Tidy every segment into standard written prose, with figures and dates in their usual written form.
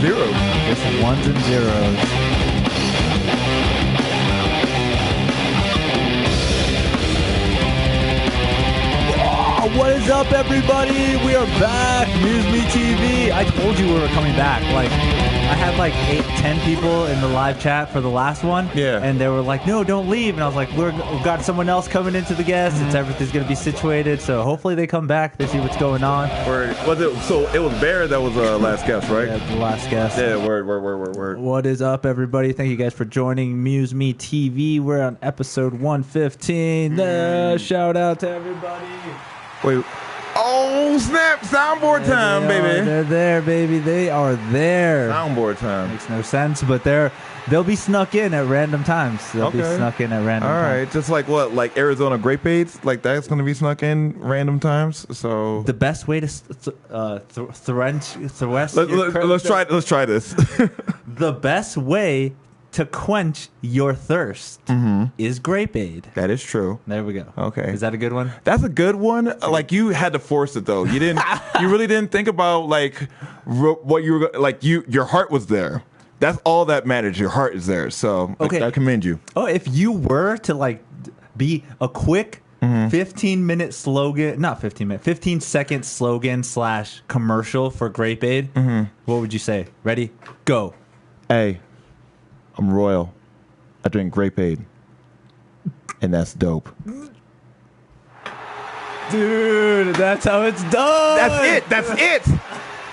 zeros. Just ones and zeros. What is up, everybody? We are back. MuseMe TV. I told you we were coming back. Like, I had like 10 people in the live chat for the last one. Yeah. And they were like, no, don't leave. And I was like, we've got someone else coming into the guest. It's everything's going to be situated. So hopefully they come back. They see what's going on. Was it? So it was Bear that was last guest, right? Yeah, the last guest. Yeah, word. What is up, everybody? Thank you guys for joining MuseMe TV. We're on episode 115. Shout out to everybody. Wait. Oh, snap. Soundboard time, baby. They're there, baby. They are there. Soundboard time. Makes no sense, but they'll be snuck in at random times. They'll be snuck in at random times. All right. Just like what? Like Arizona grape aids? Like that's going to be snuck in random times? So the best way to let's try this. The best way to quench your thirst is grape aid. That is true. There we go. Okay. Is that a good one? That's a good one. Like you had to force it though. You didn't. You really didn't think about like what you were like. Your heart was there. That's all that matters. Your heart is there. So okay. I commend you. Oh, if you were to like be a quick 15-minute slogan, not 15-minute, 15-second slogan / commercial for grape aid, what would you say? Ready? Go. Hey. I'm royal. I drink grape aid. And that's dope. Dude, that's how it's done. That's it.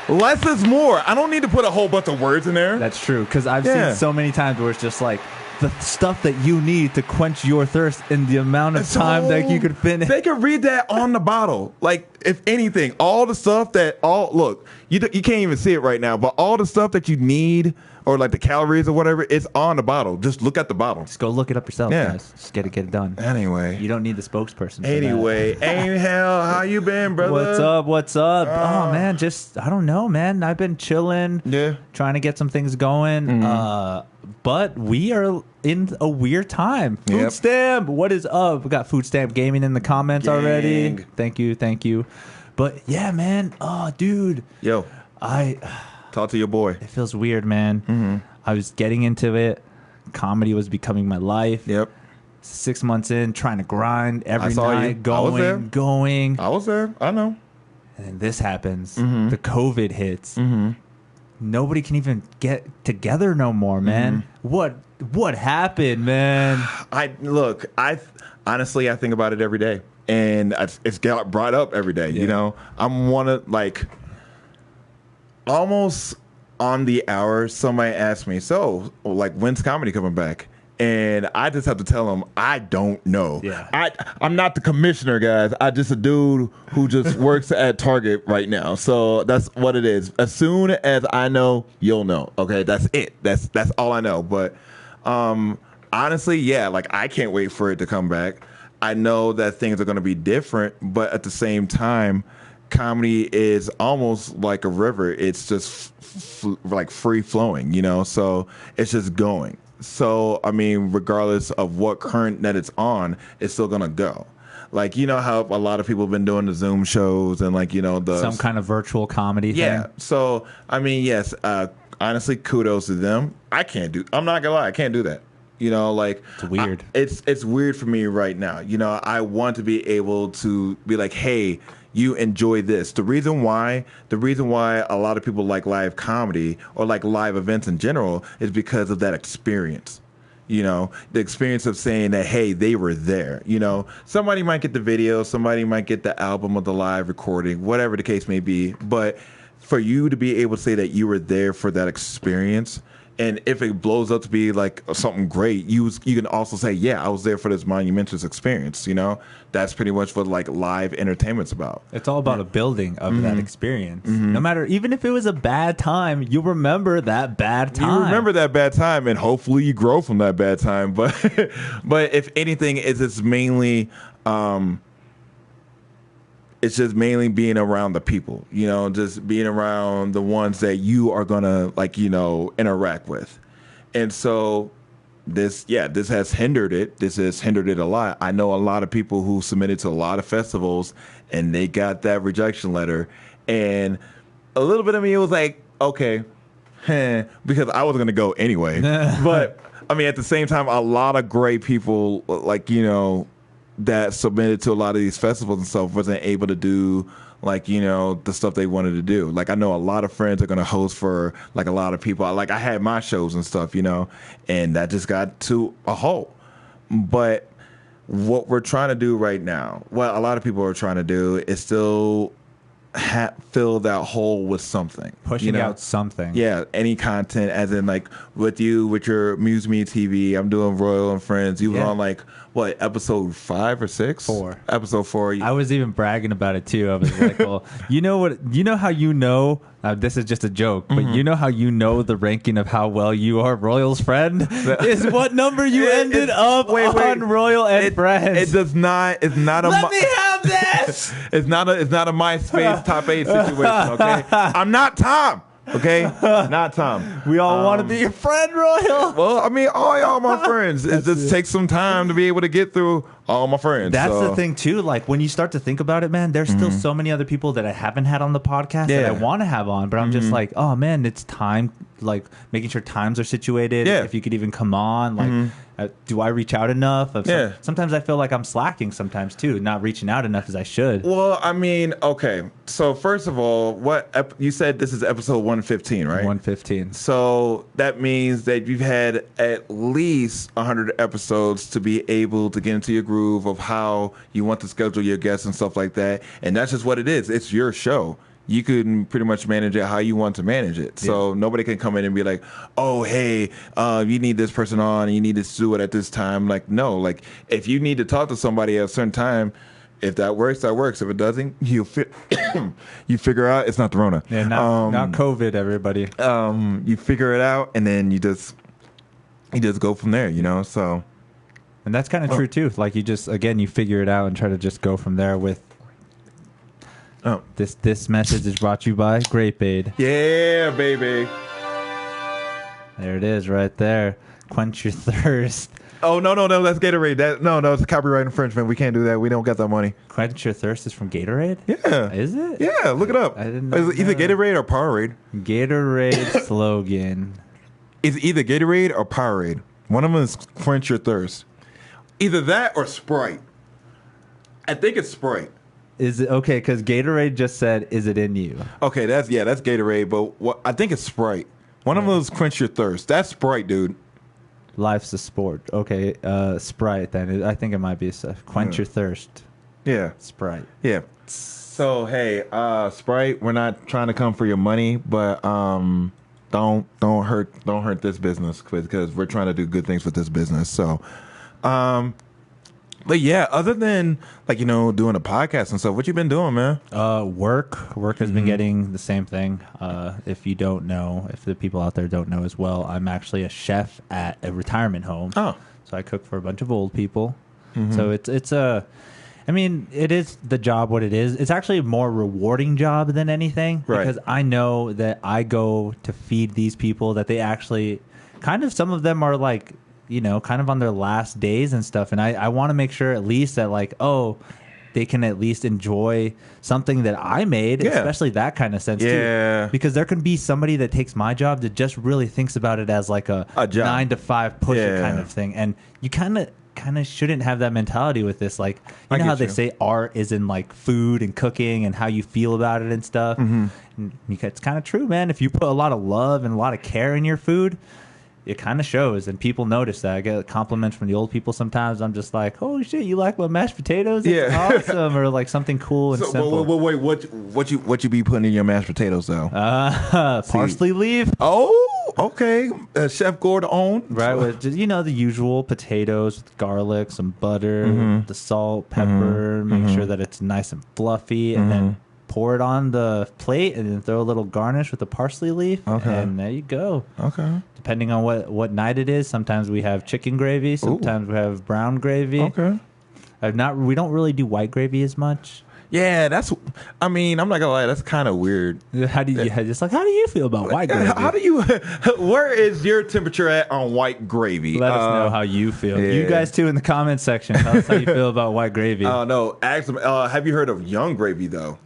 Less is more. I don't need to put a whole bunch of words in there. That's true, because I've seen so many times where it's just like the stuff that you need to quench your thirst in the amount of time that you could finish. They could read that on the bottle. Like, if anything, all the stuff look, you can't even see it right now, but all the stuff that you need, or like the calories or whatever, it's on the bottle. Just look at the bottle. Just go look it up yourself, guys. Just get it done. Anyway. You don't need the spokesperson. Anyway, Angel, how you been, brother? What's up? Oh, man, I don't know, man. I've been chilling. Yeah. Trying to get some things going. But we are in a weird time. Food stamp. What is up? We got Food Stamp Gaming in the comments already. Thank you. But yeah, man. Oh, dude. Yo. Talk to your boy. It feels weird, man. I was getting into it. Comedy was becoming my life. Yep. 6 months in, trying to grind every night, going. I was there. I know. And then this happens. The COVID hits. Nobody can even get together no more, man. What happened, man? I honestly think about it every day, and it's got brought up every day. You know, I'm one of like almost on the hour. Somebody asked me, so like, when's comedy coming back? And I just have to tell them, I don't know. Yeah. I'm not the commissioner, guys. I'm just a dude who just works at Target right now. So that's what it is. As soon as I know, you'll know. Okay, that's it. That's all I know. But honestly, yeah, like I can't wait for it to come back. I know that things are going to be different, but at the same time, comedy is almost like a river. It's just like free flowing, you know? So it's just going. So, I mean, regardless of what current that it's on, it's still going to go. Like, you know how a lot of people have been doing the Zoom shows and like, you know, some kind of virtual comedy thing. Yeah. So, I mean, yes, honestly, kudos to them. I'm not gonna lie, I can't do that. You know, like it's weird. It's weird for me right now. You know, I want to be able to be like, hey, you enjoy this. The reason why a lot of people like live comedy or like live events in general is because of that experience. You know, the experience of saying that, hey, they were there. You know, somebody might get the video, somebody might get the album or the live recording, whatever the case may be. But for you to be able to say that you were there for that experience, and if it blows up to be like something great, you can also say, yeah, I was there for this monumentous experience. You know, that's pretty much what like live entertainment's about. It's all about a building of that experience. No matter, even if it was a bad time, you remember that bad time. You remember that bad time, and hopefully you grow from that bad time. But if anything, it's mainly it's just mainly being around the people, you know, just being around the ones that you are going to, like, you know, interact with. And so this has hindered it. This has hindered it a lot. I know a lot of people who submitted to a lot of festivals and they got that rejection letter. And a little bit of me was like, okay, because I was gonna go anyway. But I mean, at the same time, a lot of great people, like, you know, that submitted to a lot of these festivals and stuff wasn't able to do, like, you know, the stuff they wanted to do. Like, I know a lot of friends are going to host for, like, a lot of people. Like, I had my shows and stuff, you know, and that just got to a halt. But what we're trying to do right now, what a lot of people are trying to do is still fill that hole with something. Pushing out something. Yeah, any content, as in, like, with you, with your MuseMe TV, I'm doing Royal and Friends. You were on, like, what, episode 5 or 6? 4. Episode 4. I was even bragging about it, too. I was like, well, you know how you know, this is just a joke, but you know how you know the ranking of how well you are Royal's friend? Is what number you ended up on Royal and Friends. It does not, it's not a... Let me have this! It's not a MySpace top 8 situation, okay? I'm not Tom. Okay, not Tom. We all want to be your friend, Royal. Well, I mean, all y'all my friends. It just takes some time to be able to get through all my friends. That's the thing too. Like, when you start to think about it, man, there's still so many other people that I haven't had on the podcast that I want to have on, but I'm just like, oh man, it's time. Like, making sure times are situated. Yeah. If you could even come on, like, do I reach out enough? Sometimes I feel like I'm slacking sometimes too, not reaching out enough as I should. Well, I mean, okay. So first of all, you said this is episode 115, right? 115. So that means that you've had at least 100 episodes to be able to get into your groove of how you want to schedule your guests and stuff like that. And that's just what it is. It's your show. You can pretty much manage it how you want to manage it. So nobody can come in and be like, oh, hey, you need this person on and you need to do it at this time. Like, no, like, if you need to talk to somebody at a certain time, if that works, that works. If it doesn't, you figure out it's not the Rona. Yeah, not COVID, everybody. You figure it out, and then you just go from there, you know? So, and that's kind of true too. Like, you figure it out and try to just go from there with. This message is brought to you by Grape Aid. Yeah, baby. There it is, right there. Quench your thirst. Oh, no, that's Gatorade. No, it's a copyright infringement. We can't do that. We don't get that money. Quench your thirst is from Gatorade? Yeah. Is it? Yeah, look it up. I didn't know. It's either Gatorade or Powerade. Gatorade slogan. It's either Gatorade or Powerade. One of them is Quench Your Thirst. Either that or Sprite. I think it's Sprite. Is it okay? Because Gatorade just said, "Is it in you?" Okay, that's Gatorade, but I think it's Sprite. One of them is Quench Your Thirst. That's Sprite, dude. Life's a sport. Okay, Sprite. Then I think it might be Quench Your Thirst. Yeah, Sprite. Yeah. So hey, Sprite, we're not trying to come for your money, but don't hurt this business because we're trying to do good things with this business. So, but yeah, other than, like, you know, doing a podcast and stuff, what you been doing, man? Work has been getting the same thing. If you don't know, if the people out there don't know as well, I'm actually a chef at a retirement home. Oh, so I cook for a bunch of old people. So it's I mean, it is the job what it is. It's actually a more rewarding job than anything, right? Because I know that I go to feed these people that they actually kind of, some of them are like, you know, kind of on their last days and stuff. And I want to make sure at least that, like, oh, they can at least enjoy something that I made, especially that kind of sense too. Because there can be somebody that takes my job that just really thinks about it as like a job. 9 to 5 push it kind of thing. And you kind of shouldn't have that mentality with this. Like, you know how they say art is in like food and cooking and how you feel about it and stuff. And it's kind of true, man. If you put a lot of love and a lot of care in your food, it kind of shows, and people notice that. I get compliments from the old people sometimes. I'm just like, holy shit, you like my mashed potatoes? It's awesome. Or like something cool and simple. Wait, what you be putting in your mashed potatoes though? Parsley leaf. Oh, okay. Chef Gordon. Right, with just, you know, the usual potatoes with garlic, some butter, the salt, pepper, make sure that it's nice and fluffy, and then pour it on the plate and then throw a little garnish with the parsley leaf. And there you go. Okay. Depending on what night it is, sometimes we have chicken gravy, sometimes we have brown gravy. Okay. We don't really do white gravy as much. Yeah, I mean, I'm not gonna lie, that's kind of weird. How do you feel about white gravy? Where is your temperature at on white gravy? Let us know how you feel. Yeah. You guys too in the comments section. Tell us how you feel about white gravy. No, ask them. Have you heard of young gravy though?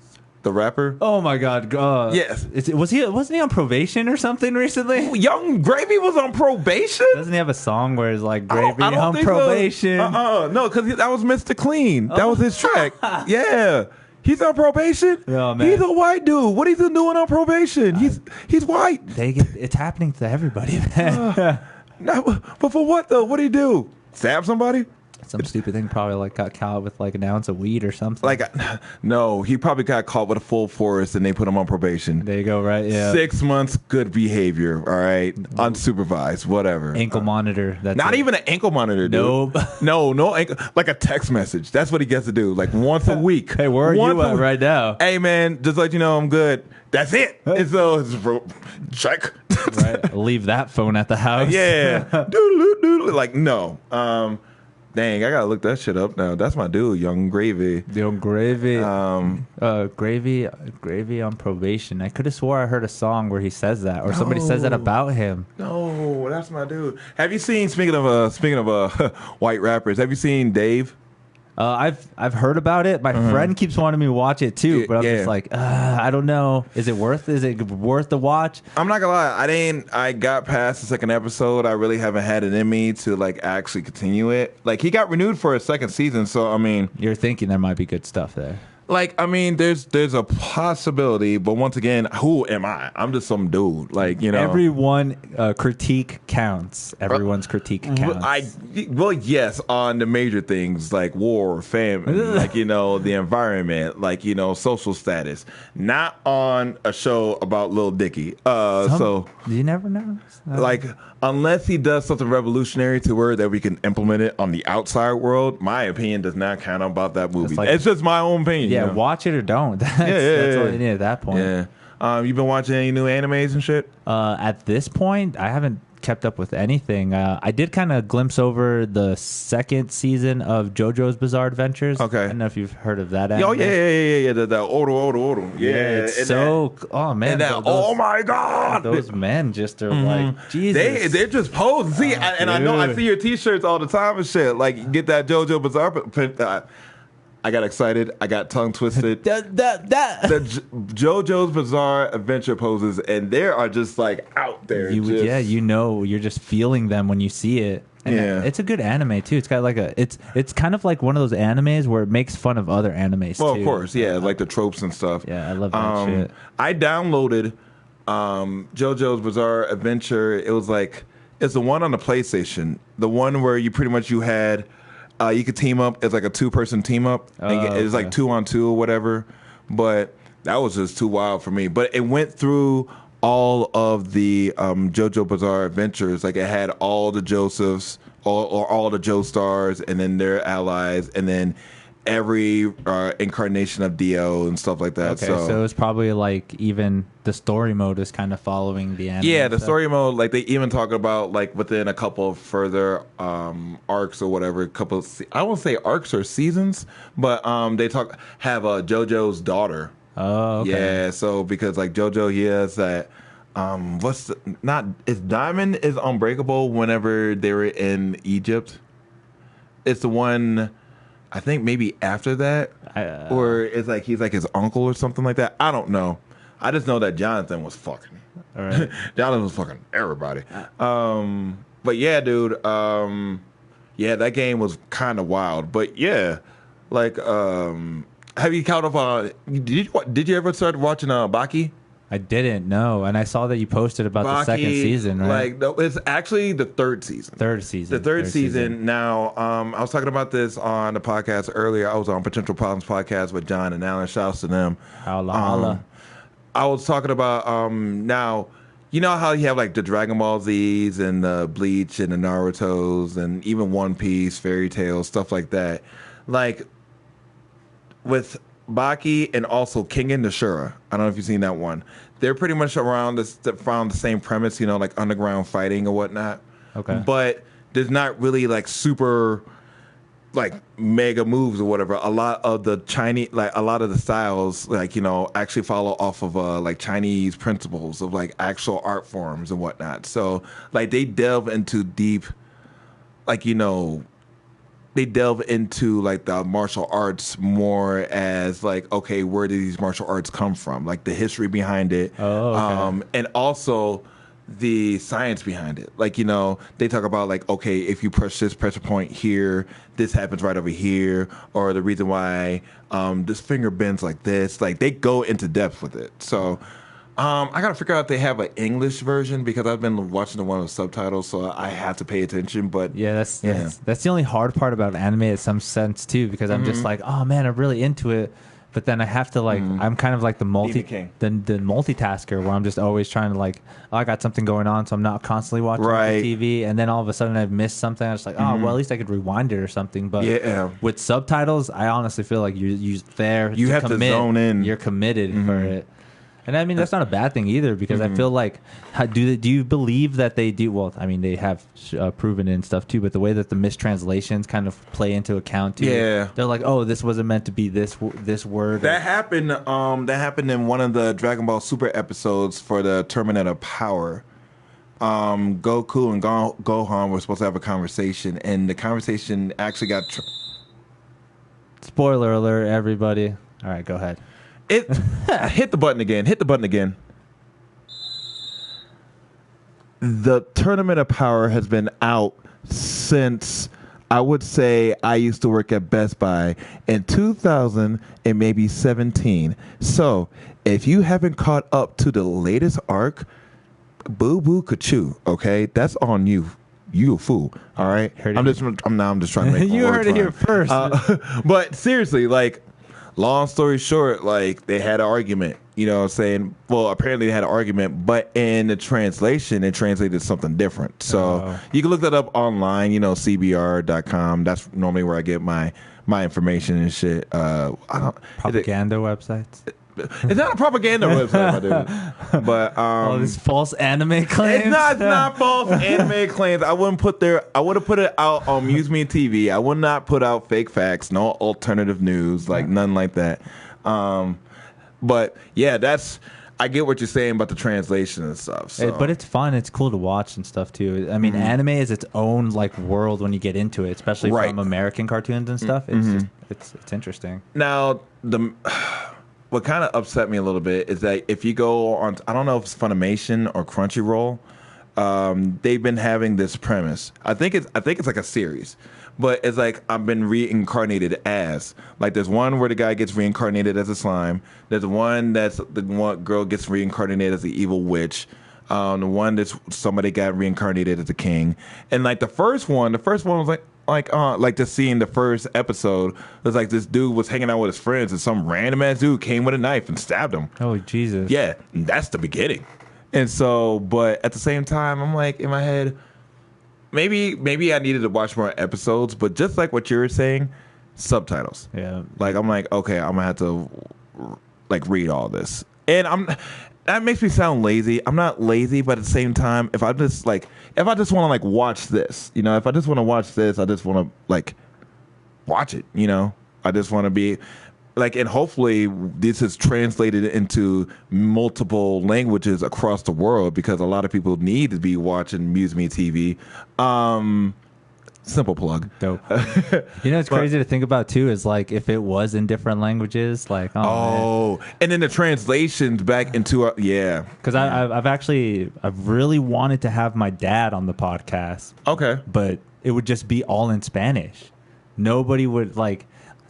the rapper. Oh my God! Yes. Wasn't he on probation or something recently? Young Gravy was on probation. Doesn't he have a song where it's like Gravy I don't on think probation? So. No, because that was Mr. Clean. That was his track. Yeah. He's on probation. Oh, man. He's a white dude. What is he doing on probation? He's white. It's happening to everybody, man. But for what though? What did he do? Stab somebody? Some stupid thing, probably like got caught with like an ounce of weed or something. Like, no, he probably got caught with a full forest and they put him on probation. There you go, right? Yeah. 6 months, good behavior. All right, unsupervised, whatever. Ankle monitor. That's not even an ankle monitor, dude. Nope. No ankle. Like a text message. That's what he gets to do. Like once a week. Hey, where are you at right now? Hey, man, just let you know I'm good. That's it. And so it's check. Right. Leave that phone at the house. Yeah. Doodle. Like no. Dang, I gotta look that shit up now. That's my dude, Young Gravy. Young Gravy. Gravy on probation. I could have swore I heard a song where he says that, or somebody says that about him. No, that's my dude. Have you seen? Speaking of white rappers, have you seen Dave? I've heard about it. My friend keeps wanting me to watch it too, but I'm just like, I don't know. Is it worth the watch? I'm not gonna lie. I got past the second episode. I really haven't had it in me to like actually continue it. Like he got renewed for a second season, so I mean, you're thinking there might be good stuff there. Like, I mean, there's a possibility, but once again, who am I? I'm just some dude. Like, you know, everyone critique counts. Everyone's critique counts. Well, yes, on the major things like war, famine, like the environment, like social status. Not on a show about Lil Dicky. So you never know. Like, unless he does something revolutionary to where that we can implement it on the outside world, my opinion does not count about that movie. It's just my own opinion. Yeah, watch it or don't. That's all you need at that point. Yeah. You been watching any new animes and shit? At this point, I haven't kept up with anything. I did kind of glimpse over the second season of JoJo's Bizarre Adventures. Okay. I don't know if you've heard of that anime. Oh, yeah. The Odo. Yeah. It's so... Oh, man. Oh, my God. Those men just are like, Jesus. They're just posing. See, I know I see your T-shirts all the time and shit. Like, you get that JoJo Bizarre... I got excited. I got tongue twisted. The JoJo's Bizarre Adventure poses, and they are just like out there. You're just feeling them when you see it. And it's a good anime too. It's got like it's kind of like one of those animes where it makes fun of other animes too. Well, of course, yeah, like the tropes and stuff. Yeah, I love that shit. I downloaded JoJo's Bizarre Adventure. It was like it's the one on the PlayStation, the one where you had. You could team up. It's like a 2-person team up. It's like 2-on-2 or whatever. But that was just too wild for me. But it went through all of the JoJo Bizarre Adventures. Like it had all the Josephs, all the Joestars, and then their allies, and then every incarnation of Dio and stuff like that. Okay, so it's probably like even the story mode is kind of following the anime. Yeah, the story mode, like they even talk about like within a couple of further arcs or whatever, I won't say arcs or seasons, but they have JoJo's daughter. Oh, okay. Yeah, so because like JoJo, he has that. Diamond is unbreakable whenever they were in Egypt. It's the one. I think maybe after that, or it's like he's like his uncle or something like that. I don't know. I just know that Jonathan was fucking. All right. Jonathan was fucking everybody. But yeah, dude. That game was kind of wild. But yeah, like, have you caught up on? Did you ever start watching Baki? I didn't know, and I saw that you posted about the second season, right? Like, it's actually the third season. The third season. Now, I was talking about this on the podcast earlier. I was on Potential Problems podcast with John and Alan. Shouts to them. Holla. I was talking about now. You know how you have like the Dragon Ball Z's and the Bleach and the Naruto's and even One Piece, Fairy Tales, stuff like that. Like with Baki and also King and Nashura. I don't know if you've seen that one. They're pretty much around the same premise, like underground fighting or whatnot. Okay. But there's not really like super like mega moves or whatever. A lot of the styles actually follow off of like Chinese principles of like actual art forms and whatnot. So like they delve into deep, like they delve into like the martial arts more as like, okay, where did these martial arts come from? Like the history behind it. Oh, okay. And also the science behind it. Like, you know, they talk about like, okay, if you push this pressure point here, this happens right over here, or the reason why this finger bends like this. Like they go into depth with it. So I gotta figure out if they have an English version because I've been watching the one with subtitles, so I have to pay attention. But yeah, that's the only hard part about anime in some sense too, because I'm just like, oh man, I'm really into it, but then I have to like, I'm kind of like the multitasker where I'm just always trying to like, oh, I got something going on, so I'm not constantly watching the TV, and then all of a sudden I've missed something. I'm just like, oh well, at least I could rewind it or something. But with subtitles, I honestly feel like you there. You have to zone in. You're committed for it. And I mean, that's not a bad thing either, because I feel like, do you believe that they do? Well, I mean, they have proven it and stuff too, but the way that the mistranslations kind of play into account too. Yeah. They're like, oh, this wasn't meant to be this word. That happened. That happened in one of the Dragon Ball Super episodes for the Tournament of Power. Goku and Gohan were supposed to have a conversation, and the conversation actually got. Spoiler alert, everybody. All right, go ahead. Hit the button again. Hit the button again. The Tournament of Power has been out since, I would say, I used to work at Best Buy in 2000 and maybe 17. So if you haven't caught up to the latest arc, boo boo kachoo. Okay, that's on you. You a fool. All right. I'm just trying to make. You heard it here first. But seriously, like. Long story short, like they had an argument, you know what I'm saying? Well, apparently they had an argument, but in the translation, it translated something different. So you can look that up online, you know, cbr.com. That's normally where I get my information and shit. Propaganda websites. It's not a propaganda website, my dude. But all these false anime claims. It's not false anime claims. I would have put it out on MuseMe TV. I would not put out fake facts, no alternative news, like none like that. But yeah, I get what you're saying about the translation and stuff. So. But it's fun. It's cool to watch and stuff too. I mean, anime is its own like world when you get into it, especially from American cartoons and stuff. It's it's interesting. Now what kind of upset me a little bit is that if you go on, I don't know if it's Funimation or Crunchyroll, they've been having this premise. I think it's like a series, but it's like I've been reincarnated as. Like there's one where the guy gets reincarnated as a slime. There's one that's the one girl gets reincarnated as the evil witch. The one that's somebody got reincarnated as a king. And like the first one was like just seeing the first episode, it was like this dude was hanging out with his friends and some random ass dude came with a knife and stabbed him. Oh, Jesus. Yeah, that's the beginning. And so, but at the same time, I'm like in my head, maybe I needed to watch more episodes, but just like what you were saying, subtitles. Yeah. Like I'm like, okay, I'm gonna have to like read all this. And that makes me sound lazy. I'm not lazy, but at the same time, if I just want to like watch this, you know, if I just want to watch this, I just want to like watch it, you know. I just want to be like, and hopefully this is translated into multiple languages across the world because a lot of people need to be watching MuseMe TV. Simple plug. Dope. You know, it's crazy to think about too. Is like if it was in different languages, like and then the translations back into Because I've really wanted to have my dad on the podcast. Okay, but it would just be all in Spanish. Nobody would like.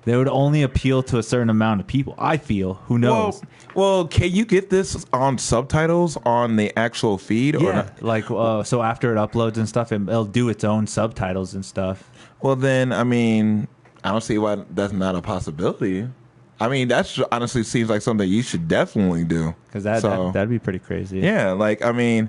They would only appeal to a certain amount of people. I feel. Who knows? Well, can you get this on subtitles on the actual feed? Yeah. Or not? Like, so after it uploads and stuff, it'll do its own subtitles and stuff. Well, then, I mean, I don't see why that's not a possibility. I mean, that honestly seems like something you should definitely do. Because that'd be pretty crazy. Yeah, like, I mean,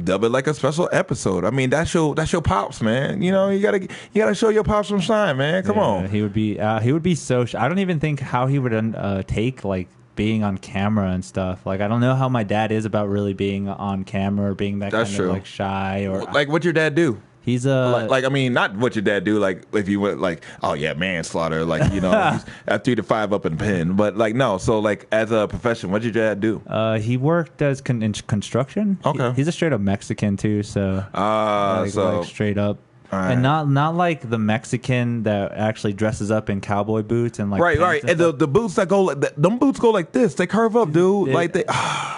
dub it like a special episode. I mean, that's your pops, man. You know, you gotta show your pops some shine, man. Come on. He would be so. I don't even think how he would take like being on camera and stuff. Like I don't know how my dad is about really being on camera or being that kind of like shy or like what your dad do. He's a like I mean, not what your dad do. Like if you went like, oh yeah, manslaughter. Like you know, he's at 3 to 5 up in pen. But like no. So like as a profession, what did your dad do? He worked as in construction. Okay. He's a straight up Mexican too. So so like straight up. And not like the Mexican that actually dresses up in cowboy boots and like right. And the boots that go, them boots go like this. They curve up, dude.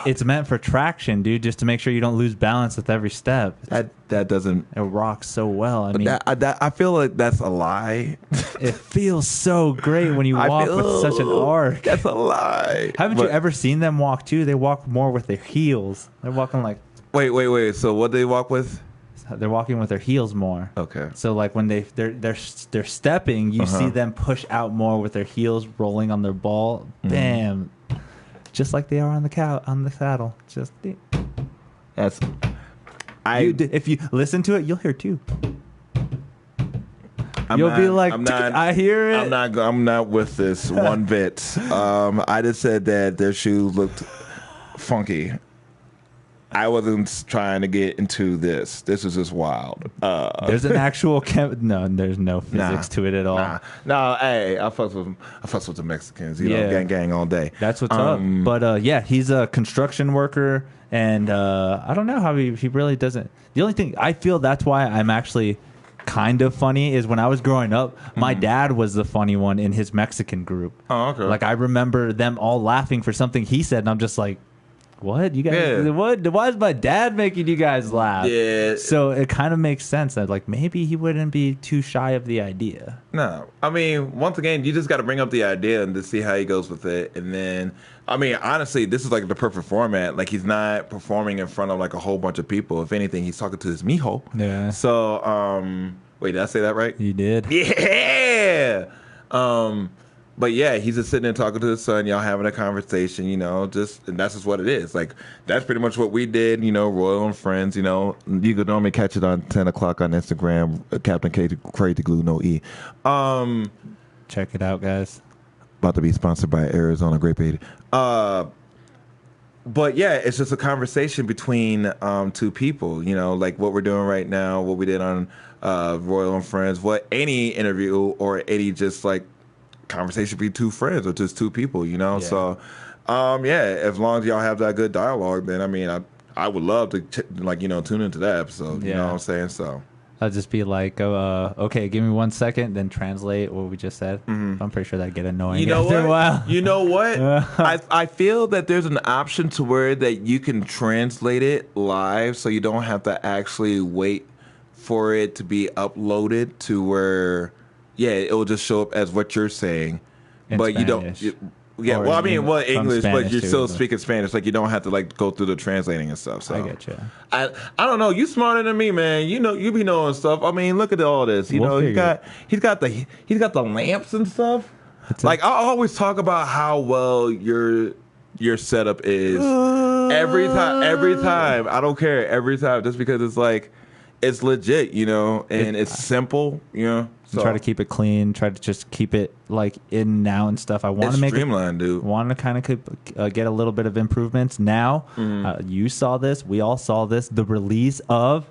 It's meant for traction, dude, just to make sure you don't lose balance with every step. That doesn't. It rocks so well. I mean, I feel like that's a lie. It feels so great when you walk with such an arc. That's a lie. Haven't you ever seen them walk too? They walk more with their heels. They're walking like. Wait. So what do they walk with? They're walking with their heels more. Okay. So like when they're stepping, you see them push out more with their heels rolling on their ball. Bam. Just like they are on the saddle. Just that's if you listen to it, you'll hear too. You'll be like, I hear it. I'm not with this one bit. I just said that their shoes looked funky. I wasn't trying to get into this. This is just wild. There's an actual there's no physics to it at all. No, hey, I fucks with the Mexicans. You know, gang all day. That's what's up. But he's a construction worker, and I don't know how he really doesn't. The only thing I feel that's why I'm actually kind of funny is when I was growing up, my dad was the funny one in his Mexican group. Oh, okay. Like I remember them all laughing for something he said, and I'm just like, what? You guys? Yeah. What? Why is my dad making you guys laugh? Yeah. So it kind of makes sense that like maybe he wouldn't be too shy of the idea. No, I mean, once again, you just got to bring up the idea and to see how he goes with it, and then, I mean, honestly, this is like the perfect format. Like he's not performing in front of like a whole bunch of people. If anything, he's talking to his mijo. Yeah. So, wait, did I say that right? You did. Yeah. But yeah, he's just sitting there talking to his son, y'all having a conversation, you know, and that's just what it is. Like, that's pretty much what we did, you know, Royal and Friends, you know. You could normally catch it on 10 o'clock on Instagram, Captain Crazy Glue, no E. Check it out, guys. About to be sponsored by Arizona Grape Aid. But yeah, it's just a conversation between two people, you know, like what we're doing right now, what we did on Royal and Friends, what any interview or any just like conversation between two friends or just two people, you know. Yeah. So as long as y'all have that good dialogue, then I mean I would love to tune into that episode. You know what I'm saying? So I'll just be like, okay, give me 1 second, then translate what we just said. I'm pretty sure that'd get annoying after a while. You know what? I feel that there's an option to where that you can translate it live, so you don't have to actually wait for it to be uploaded to where. Yeah, it will just show up as what you're saying, but Spanish. You don't. English, but you're still speaking Spanish. Like you don't have to like go through the translating and stuff. So I get you. I don't know. You smarter than me, man. You know, you be knowing stuff. I mean, look at all this. You know, he's got the lamps and stuff. Like I always talk about how well your setup is every time. I don't care every time, just because it's like it's legit, you know, and it's simple, you know. So. Try to keep it clean. Try to just keep it like in now and stuff. I want to make streamlined, dude. Want to kind of get a little bit of improvements now. You saw this. We all saw this. The release of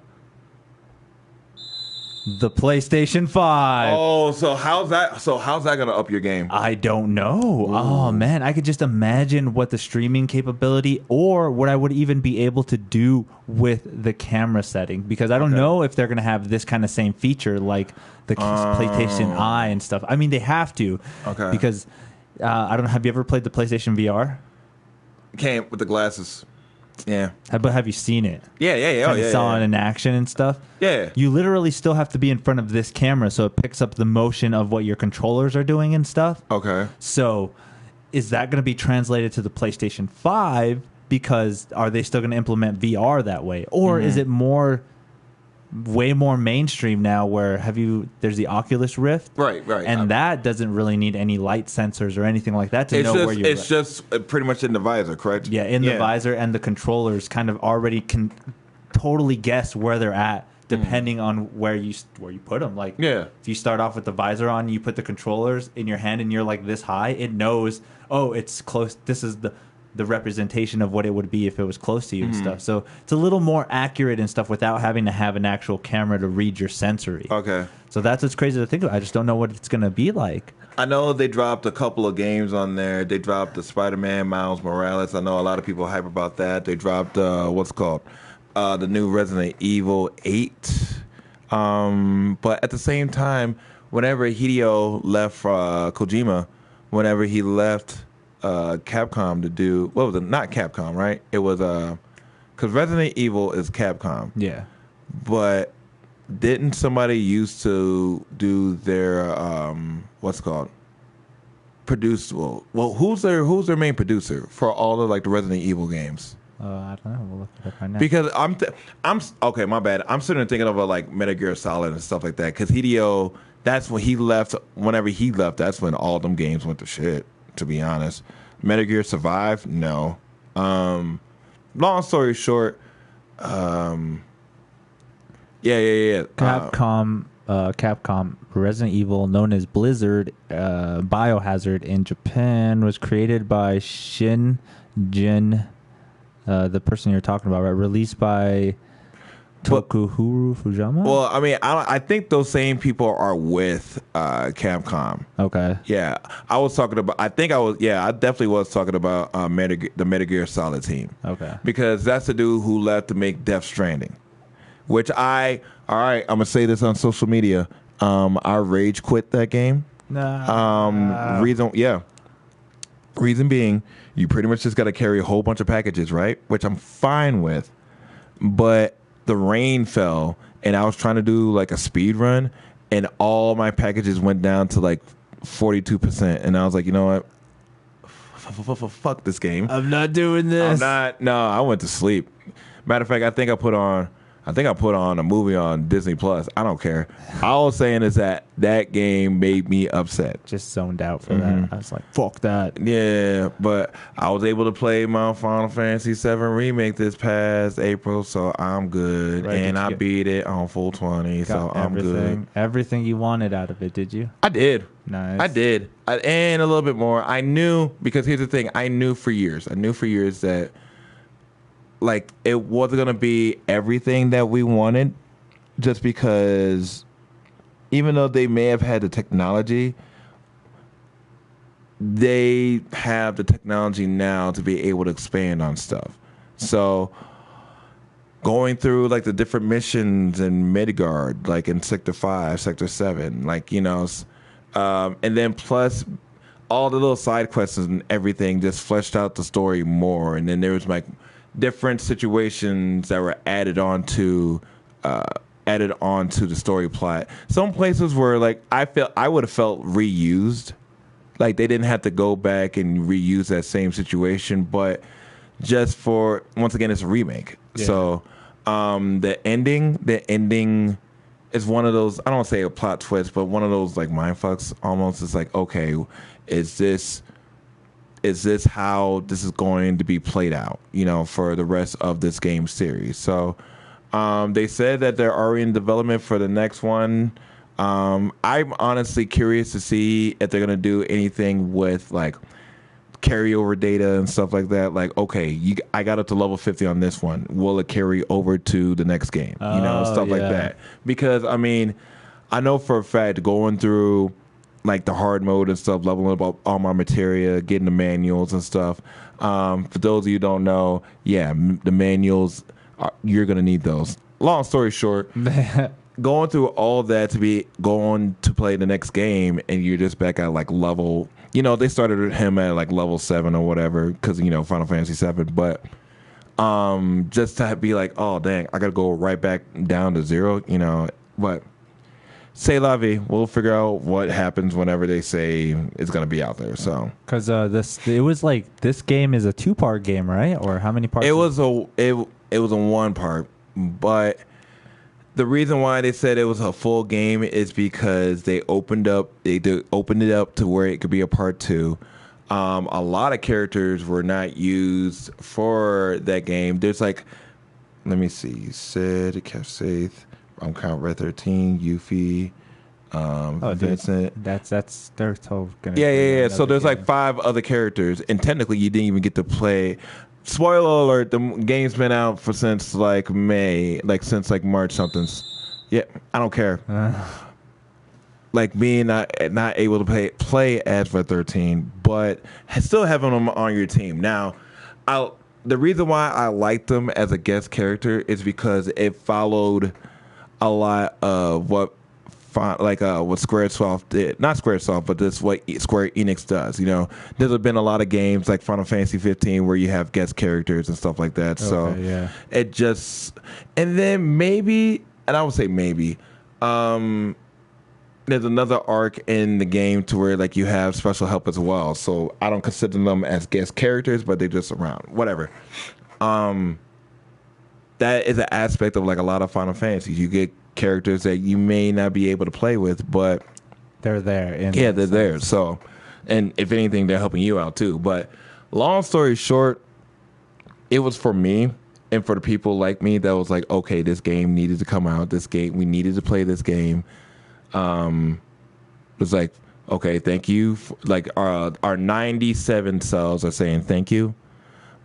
the PlayStation 5. Oh, so how's that going to up your game? I don't know. Ooh. Oh, man. I could just imagine what the streaming capability or what I would even be able to do with the camera setting, because I don't know if they're going to have this kind of same feature like the PlayStation Eye and stuff. I mean, they have to. Okay. Because, I don't know. Have you ever played the PlayStation VR? Came with the glasses. Yeah. But have you seen it? Yeah. Saw it in action and stuff? Yeah. You literally still have to be in front of this camera so it picks up the motion of what your controllers are doing and stuff. Okay. So is that going to be translated to the PlayStation 5? Because are they still going to implement VR that way? Or is it way more mainstream now where there's the Oculus Rift. Right. And that doesn't really need any light sensors or anything like that to know where you're It's just pretty much in the visor, correct? Yeah, the visor, and the controllers kind of already can totally guess where they're at depending on where you put them. Like, if you start off with the visor on, you put the controllers in your hand and you're like this high, it knows, it's close. This is the representation of what it would be if it was close to you and stuff. So it's a little more accurate and stuff without having to have an actual camera to read your sensory. Okay. So that's what's crazy to think about. I just don't know what it's going to be like. I know they dropped a couple of games on there. They dropped the Spider-Man Miles Morales. I know a lot of people hype about that. They dropped, the new Resident Evil 8. But at the same time, whenever Hideo left Kojima, whenever he left Capcom to do what was it? Not Capcom, right? It was because Resident Evil is Capcom. Yeah. But didn't somebody used to do their what's it called? Produce well, who's their main producer for all of like the Resident Evil games? I don't know. We'll look it up right now. Because I'm okay. My bad. I'm sitting there thinking of like Metal Gear Solid and stuff like that. Because Hideo, that's when he left. Whenever he left, that's when all them games went to shit. To be honest, Metal Gear survived. No. Long story short, yeah. Capcom Resident Evil, known as Blizzard Biohazard in Japan, was created by Shin Jin. The person you're talking about, right? Released by Tokuhiro Fujima? Well, I mean, I think those same people are with Capcom. Okay. Yeah. I was talking about, I definitely was talking about the Metal Gear Solid team. Okay. Because that's the dude who left to make Death Stranding. Which all right, I'm going to say this on social media. I rage quit that game. Nah. Reason being, you pretty much just got to carry a whole bunch of packages, right? Which I'm fine with. But the rain fell, and I was trying to do like a speed run, and all my packages went down to like 42%. And I was like, you know what? Fuck this game. I'm not doing this. No, I went to sleep. Matter of fact, I think I put on a movie on Disney Plus. I don't care. All I was saying is that game made me upset. Just zoned out for that. I was like, fuck that. Yeah, but I was able to play my Final Fantasy VII Remake this past April, so I'm good. Right, and I beat it on full 20, so I'm good. Everything you wanted out of it, did you? I did. Nice. I did. And a little bit more. I knew, because here's the thing. I knew for years that like it wasn't going to be everything that we wanted, just because even though they may have had the technology, they have the technology now to be able to expand on stuff. So going through like the different missions in Midgard, like in Sector 5, Sector 7, like, you know, and then plus all the little side quests and everything just fleshed out the story more. And then there was like different situations that were added on to the story plot. Some places were like I would have felt reused, like they didn't have to go back and reuse that same situation, but just for, once again, it's a remake. Yeah. So the ending is one of those, I don't want to say a plot twist, but one of those like mind fucks almost. It's like, okay, is this how this is going to be played out, you know, for the rest of this game series? So they said that they're already in development for the next one. I'm honestly curious to see if they're going to do anything with like carryover data and stuff like that. Like, okay, I got up to level 50 on this one. Will it carry over to the next game? You know, stuff like that. Because, I mean, I know for a fact going through like the hard mode and stuff, leveling up all my materia, getting the manuals and stuff. For those of you who don't know, the manuals, you're going to need those. Long story short, going through all of that to be going to play the next game, and you're just back at like level, you know, they started him at like level 7 or whatever, because, you know, Final Fantasy 7, but just to be like, oh dang, I gotta go right back down to 0, you know. But c'est la vie, we'll figure out what happens whenever they say it's gonna be out there. So because it was like, this game is a 2-part game, right? Or how many parts? It was a 1-part, but the reason why they said it was a full game is because they opened it up to where it could be a part 2. A lot of characters were not used for that game. There's like, let me see, Sid, Kefsaith, I'm Count Red 13, Yuffie, Vincent. That's they're so gonna. Yeah. So there's like 5 other characters, and technically you didn't even get to play. Spoiler alert: the game's been out since like May, since March something. Yeah, I don't care. Like being not able to play as Red 13, but still having them on your team. Now, the reason why I liked them as a guest character is because it followed a lot of what Squaresoft did, not Squaresoft, but this what Square Enix does. You know, there's been a lot of games like Final Fantasy 15 where you have guest characters and stuff like that. So yeah. it just, and then maybe, and I would say maybe, there's another arc in the game to where like you have special help as well. So I don't consider them as guest characters, but they're just around. Whatever. That is an aspect of like a lot of Final Fantasies. You get characters that you may not be able to play with, but they're there. They're there. So, and if anything, they're helping you out too. But long story short, it was for me and for the people like me that was like, okay, this game needed to come out. We needed to play this game. It was like, okay, thank you. Like our 97 cells are saying thank you,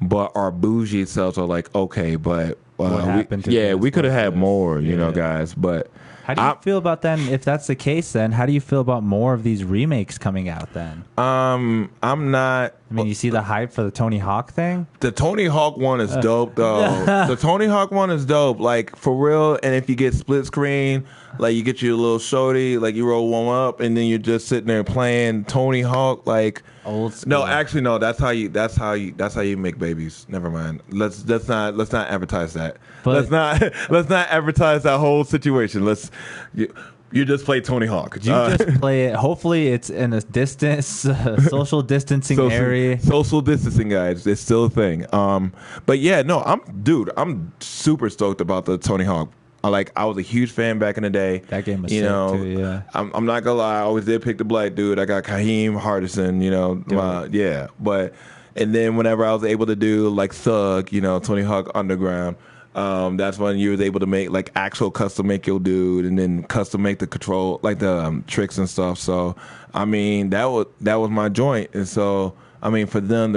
but our bougie cells are like, okay, but we could have had more, you know, guys. But how do you feel about then? If that's the case, then how do you feel about more of these remakes coming out? Then I'm not. I mean, you see the hype for the Tony Hawk thing. The Tony Hawk one is dope, though. The Tony Hawk one is dope, like for real. And if you get split screen, like you get your little shorty, like you roll one up, and then you're just sitting there playing Tony Hawk, like old school. No, actually, no. That's how you make babies. Never mind. Let's not advertise that. But let's not advertise that whole situation. You just play Tony Hawk. You just play it. Hopefully, it's in a distance, social distancing area. Social distancing, guys. It's still a thing. But yeah, no, I'm super stoked about the Tony Hawk. I was a huge fan back in the day. That game was sick too, yeah. I'm not gonna lie, I always did pick the black dude. I got Kaheem Hardison, you know, but and then whenever I was able to do like Thug, you know, Tony Hawk Underground, that's when you was able to make like actual custom make your dude and then custom make the control, like the tricks and stuff. So I mean that was my joint, and so I mean for them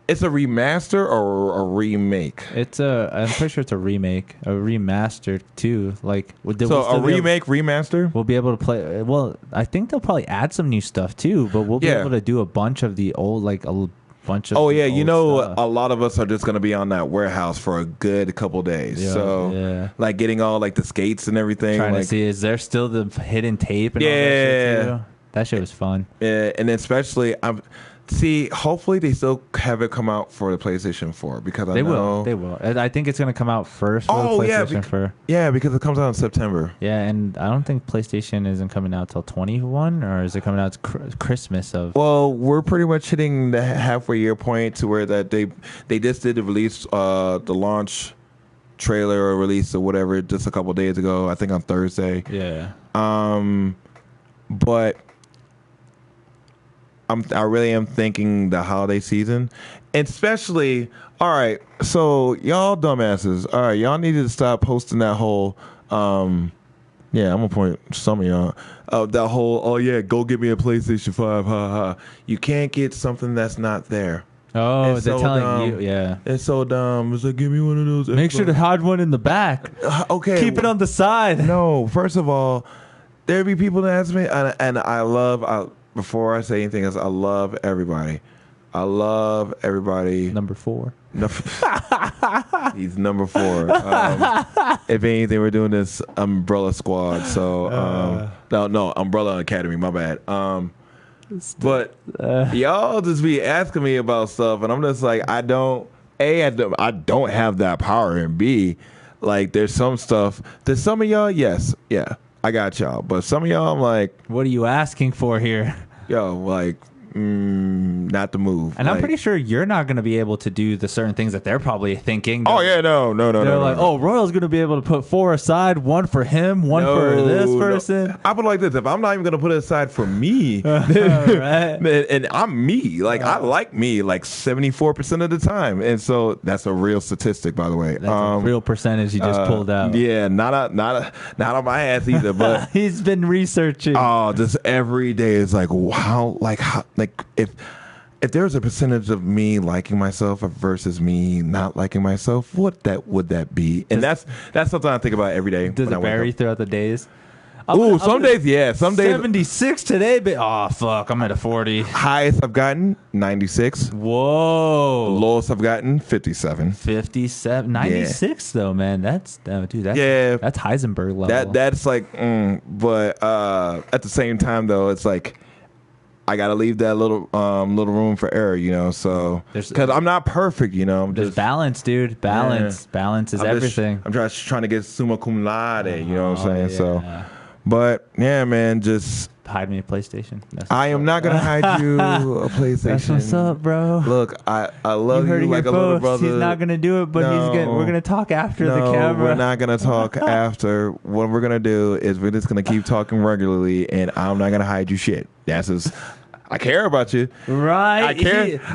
it's a remaster or a remake? I'm pretty sure it's a remake, a remaster too. Like, remaster? We'll be able to play. Well, I think they'll probably add some new stuff too, but we'll be able to do a bunch of the old, like a bunch of. Oh yeah, stuff. A lot of us are just gonna be on that warehouse for a good couple days. Yeah, so like getting all like the skates and everything. Trying to see, is there still the hidden tape and all that shit too? That shit was fun. Yeah, and especially hopefully they still have it come out for the PlayStation 4 because they will. I think it's going to come out first for the PlayStation 4. Yeah, because it comes out in September. Yeah, and I don't think PlayStation isn't coming out till 21, or is it coming out Christmas of? Well, we're pretty much hitting the halfway year point to where that they just did the release, the launch trailer or release or whatever just a couple days ago. I think on Thursday. Yeah. But I really am thinking the holiday season, and especially, all right, so y'all dumbasses, all right, y'all needed to stop posting that whole, I'm gonna point some of y'all, that whole, oh yeah, go get me a PlayStation 5, ha ha. You can't get something that's not there. Oh, they're telling you, yeah. It's so dumb. It's like, give me one of those. Make sure to hide one in the back. Okay. Keep it on the side. No, first of all, there be people that ask me, and before I say anything else, I love everybody. Number 4. He's number 4. If anything, we're doing this Umbrella Squad. So, no, Umbrella Academy. My bad. But y'all just be asking me about stuff, and I'm just like, I don't have that power, and B, like, there's some stuff that some of y'all, yes, yeah. I got y'all, but some of y'all, I'm like, what are you asking for here? Yo, like, not the move. And I'm pretty sure you're not going to be able to do the certain things that they're probably thinking. Oh yeah, no. They're like, oh, Royal's going to be able to put 4 aside, 1 for him, 1 for this person. I put it like this: if I'm not even going to put it aside for me, right. and I'm me, like I like me, like 74% of the time, and so that's a real statistic, by the way. That's a real percentage he just pulled out. Yeah, not on my ass either, but he's been researching. Oh, just every day is like, wow, like if there's a percentage of me liking myself versus me not liking myself, what would that be? And that's something I think about every day. Does it vary throughout the days? Ooh, some days, yeah. Some days. 76 today, but oh fuck, I'm at a 40. Highest I've gotten 96. Whoa. Lowest I've gotten 57. 57, 96 though, man. That's dude. That's Heisenberg level. That's like, but at the same time though, it's like I gotta leave that little room for error, you know. So because I'm not perfect, you know. There's balance, dude. Balance is everything. I'm just trying to get summa cum laude, you know what I'm saying? Yeah. So, but yeah, man, just hide me a PlayStation. I am not gonna hide you a PlayStation. That's what's up, bro. Look, I love you like a little brother. He's not gonna do it, but we're gonna talk after the camera. We're not gonna talk after. What we're gonna do is we're just gonna keep talking regularly, and I'm not gonna hide you shit. That's just. I care about you, right?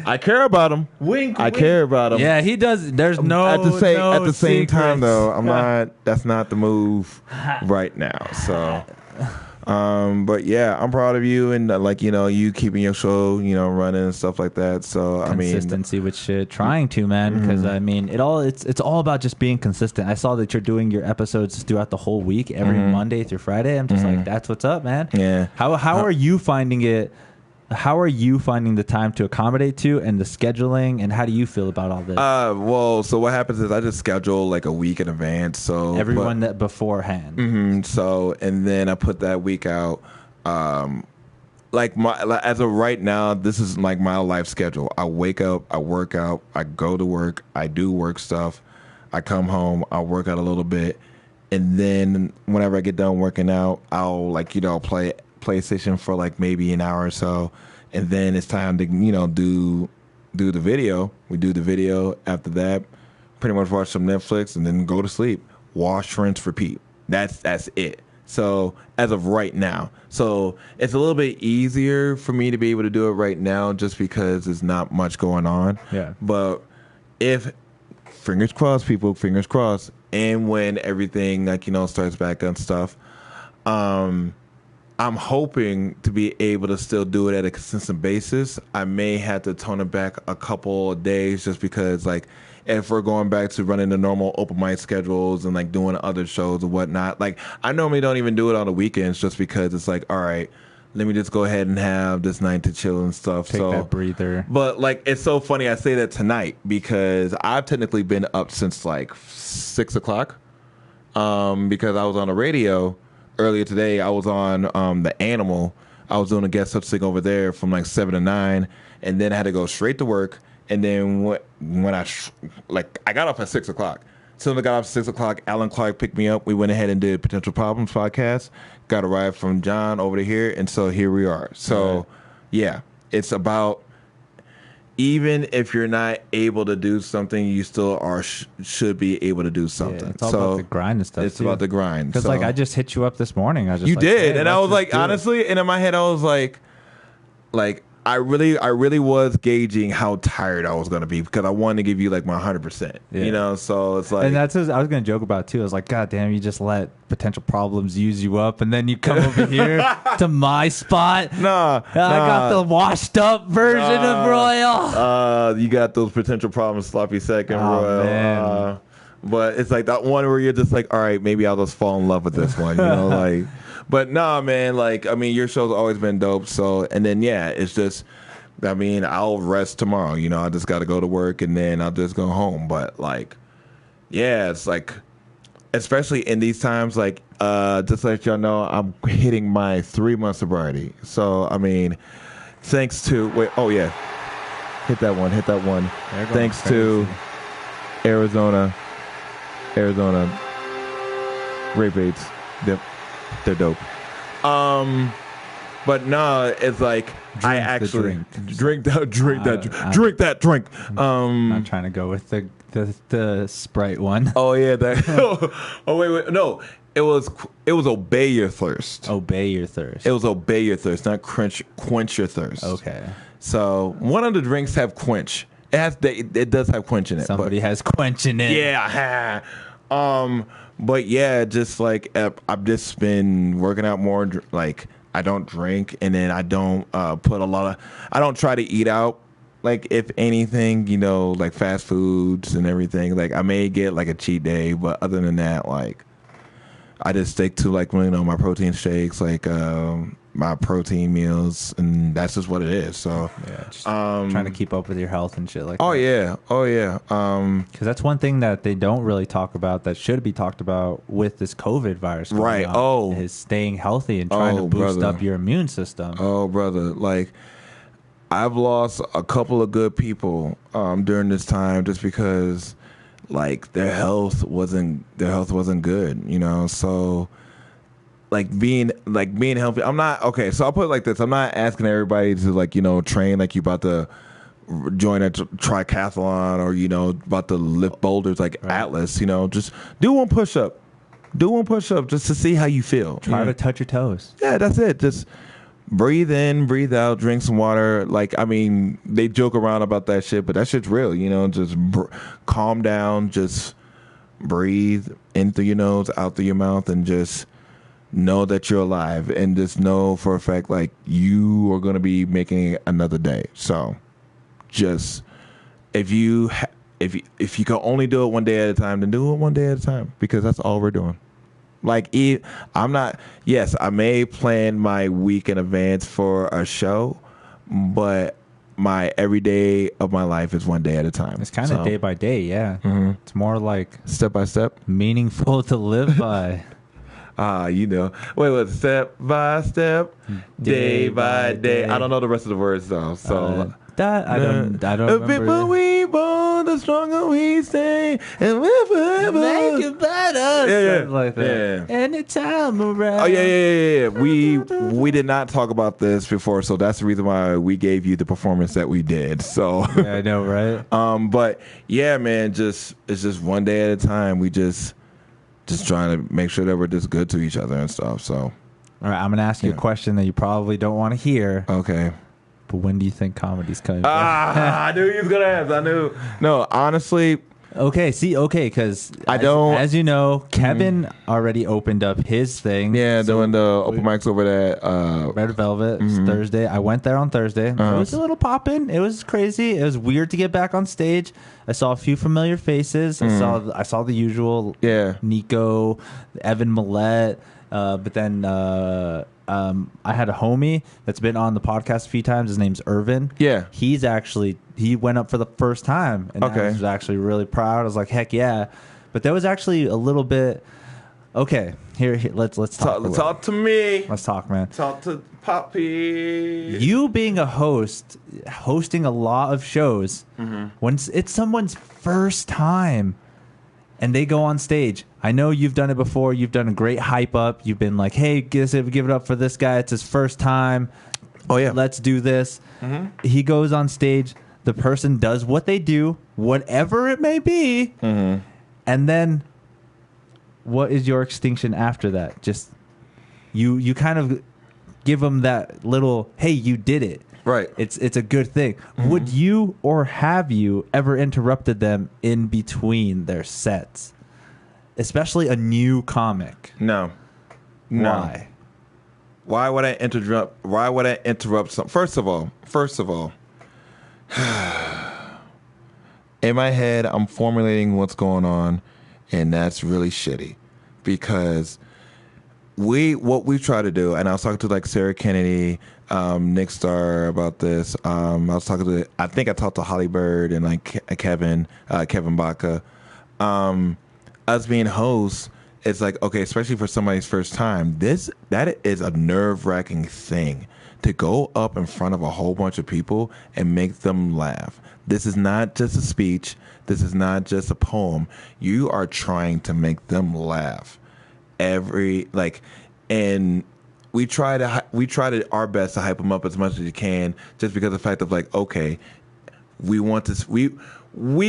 I care about him. Wink. I care about him. Yeah, he does. There's no at the same time though. I'm not. That's not the move right now. So. But yeah, I'm proud of you and like you keeping your show running and stuff like that. So consistency with shit, trying to man, because it's all about just being consistent. I saw that you're doing your episodes throughout the whole week, every Monday through Friday. I'm just like, that's what's up, man. Yeah. How are you finding it? How are you finding the time to accommodate to and the scheduling, and how do you feel about all this? Well, so what happens is I just schedule like a week in advance. So everyone that beforehand. So and then I put that week out. As of right now, this is like my life schedule. I wake up, I work out, I go to work, I do work stuff, I come home, I work out a little bit, and then whenever I get done working out, I'll play PlayStation for like maybe an hour or so, and then it's time to do the video. We do the video. After that, pretty much watch some Netflix and then go to sleep. Wash, rinse, repeat. That's it. So as of right now, so it's a little bit easier for me to be able to do it right now just because there's not much going on. Yeah. But if fingers crossed, people, fingers crossed, and when everything starts back on stuff, I'm hoping to be able to still do it at a consistent basis. I may have to tone it back a couple of days just because, like, if we're going back to running the normal open mic schedules and, like, doing other shows and whatnot, like, I normally don't even do it on the weekends just because it's like, all right, let me just go ahead and have this night to chill and stuff. Take that breather. But, like, it's so funny I say that tonight because I've technically been up since, like, 6 o'clock because I was on the radio. Earlier today, I was on The Animal. I was doing a guest hosting over there from like 7 to 9, and then I had to go straight to work. And then when I got up at 6 o'clock. Soon as I got up at 6 o'clock, Alan Clark picked me up. We went ahead and did Potential Problems podcast. Got a ride from John over to here, and so here we are. So, yeah, it's about even if you're not able to do something, you still should be able to do something. Yeah, it's all about the grind and stuff. It's about the grind. Because I just hit you up this morning. You did, and I was like, honestly, and in my head, I was like, I really was gauging how tired I was gonna be because I wanted to give you like my 100%. So it's like, and that's what I was gonna joke about too. I was like, God damn, you just let Potential Problems use you up, and then you come over here to my spot. I got the washed up version of Royal. You got those Potential Problems sloppy second Royal. Man. But it's like that one where you're just like, all right, maybe I'll just fall in love with this one, like. But nah, man, like, I mean, your show's always been dope. So, and then, yeah, it's just, I mean, I'll rest tomorrow. I just got to go to work and then I'll just go home. But, like, yeah, it's like, especially in these times, like, just to let y'all know, I'm hitting my 3-month sobriety. So, I mean, thanks to, hit that one. Thanks to Arizona rape aids. They're dope. But no, it's like I actually drink that drink. I'm trying to go with the Sprite one. Oh yeah, wait, no. It was obey your thirst. Obey your thirst. It was obey your thirst, not quench your thirst. Okay. So one of the drinks have quench. It does have quench in it. Somebody has quench in it. Yeah. But yeah, just like I've just been working out more. Like I don't drink, and then I don't I don't try to eat out. Like if anything, like fast foods and everything. Like I may get like a cheat day, but other than that, like I just stick to like, you know, my protein shakes, like my protein meals, and that's just what it is. So yeah, just trying to keep up with your health and shit like oh that. yeah, oh yeah. Because that's one thing that they don't really talk about that should be talked about with this COVID virus. Right. Is staying healthy and trying to boost up your immune system. Oh, brother, like I've lost a couple of good people during this time just because like their health wasn't good, you know. So being healthy, I'm not okay. So I'll put it like this: I'm not asking everybody to like, you know, train like you about to join a triathlon or, you know, about to lift boulders like Atlas. You know, just do one push up just to see how you feel. Try to touch your toes. Yeah, that's it. Just breathe in, breathe out, drink some water. Like, I mean, they joke around about that shit, but that shit's real, you know. Just calm down, just breathe in through your nose, out through your mouth, and just know that you're alive, and just know for a fact like you are going to be making another day. So just if you can only do it one day at a time, then do it one day at a time, because that's all we're doing. Like, I'm not, yes, I may plan my week in advance for a show, but my every day of my life is one day at a time. It's kind of day by day, yeah. Mm-hmm. It's more like step by step, meaningful to live by. You know. Wait, step by step, day by day. I don't know the rest of the words though. So I don't remember. But we born, the stronger we stay, and we'll forever make it better. Yeah. Like that. Yeah. Anytime around. Oh yeah. We did not talk about this before, so that's the reason why we gave you the performance that we did. So yeah, I know, right? But yeah, man, it's just one day at a time. We just trying to make sure that we're just good to each other and stuff. So, all right, I'm gonna ask you a question that you probably don't want to hear. Okay. But when do you think comedy's coming back? I knew he was gonna ask. I knew. No, honestly. Okay, because I don't. As you know, Kevin already opened up his thing. Yeah, doing the open mics over there. Red Velvet Thursday. I went there on Thursday. It was a little poppin'. It was crazy. It was weird to get back on stage. I saw a few familiar faces. I saw the usual. Yeah. Nico, Evan Millette, but then. I had a homie that's been on the podcast a few times. His name's Irvin. Yeah. He went up for the first time, and I was actually really proud. I was like, heck yeah. But there was actually a little bit. Okay, here let's talk. Talk to me. Let's talk, man. Talk to Poppy. You being a host, hosting a lot of shows, when it's someone's first time, and they go on stage. I know you've done it before. You've done a great hype up. You've been like, hey, give it up for this guy. It's his first time. Oh, yeah. Let's do this. He goes on stage. The person does what they do, whatever it may be. And then what is your extinction after that? Just you kind of give them that little, hey, you did it. Right. It's a good thing. Would you or have you ever interrupted them in between their sets? Especially a new comic. No. Why? Why would I interrupt some? First of all, in my head, I'm formulating what's going on, and that's really shitty, because what we try to do, and I was talking to like Sarah Kennedy, Nick Starr about this. I think I talked to Holly Bird and like Kevin Baca. Us being hosts, it's like, okay, especially for somebody's first time, that is a nerve-wracking thing, to go up in front of a whole bunch of people and make them laugh. This is not just a speech. This is not just a poem. You are trying to make them laugh. And we try to our best to hype them up as much as you can, just because of the fact of like, okay, we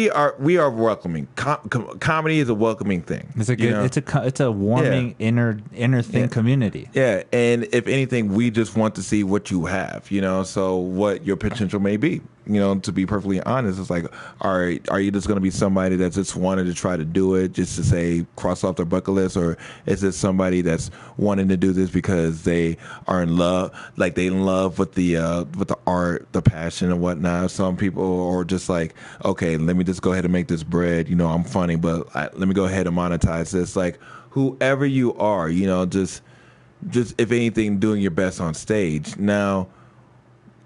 are welcoming. Comedy is a welcoming thing. It's a good. It's a warming inner thing community. Yeah, and if anything, we just want to see what you have. You know, so what your potential may be. You know, to be perfectly honest, it's like, all right, are you just going to be somebody that just wanted to try to do it just to say cross off their bucket list, or is it somebody that's wanting to do this because they are in love, like they in love with the art, the passion, and whatnot? Some people are just like, okay, let me just go ahead and make this bread. You know, I'm funny, but let me go ahead and monetize this. Like, whoever you are, just if anything, doing your best on stage. Now,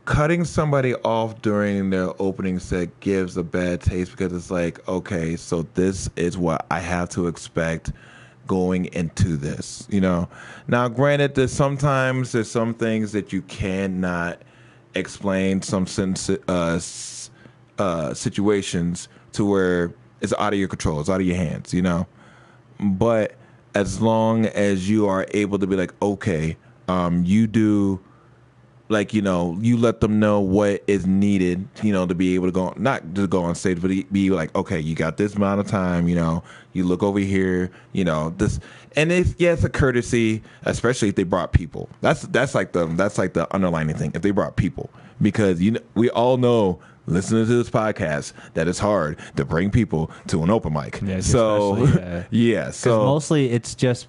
cutting somebody off during their opening set gives a bad taste because it's like, okay, so this is what I have to expect going into this, Now, granted, there's some things that you cannot explain, some situations to where it's out of your control, it's out of your hands, But as long as you are able to be like, okay, you do, like, you let them know what is needed, to be able to go, not to go on stage, but be like, okay, you got this amount of time, you look over here, this, and it's a courtesy, especially if they brought people. That's like the underlining thing. If they brought people, because we all know, listening to this podcast, that it's hard to bring people to an open mic. Yeah, so yeah, so mostly it's just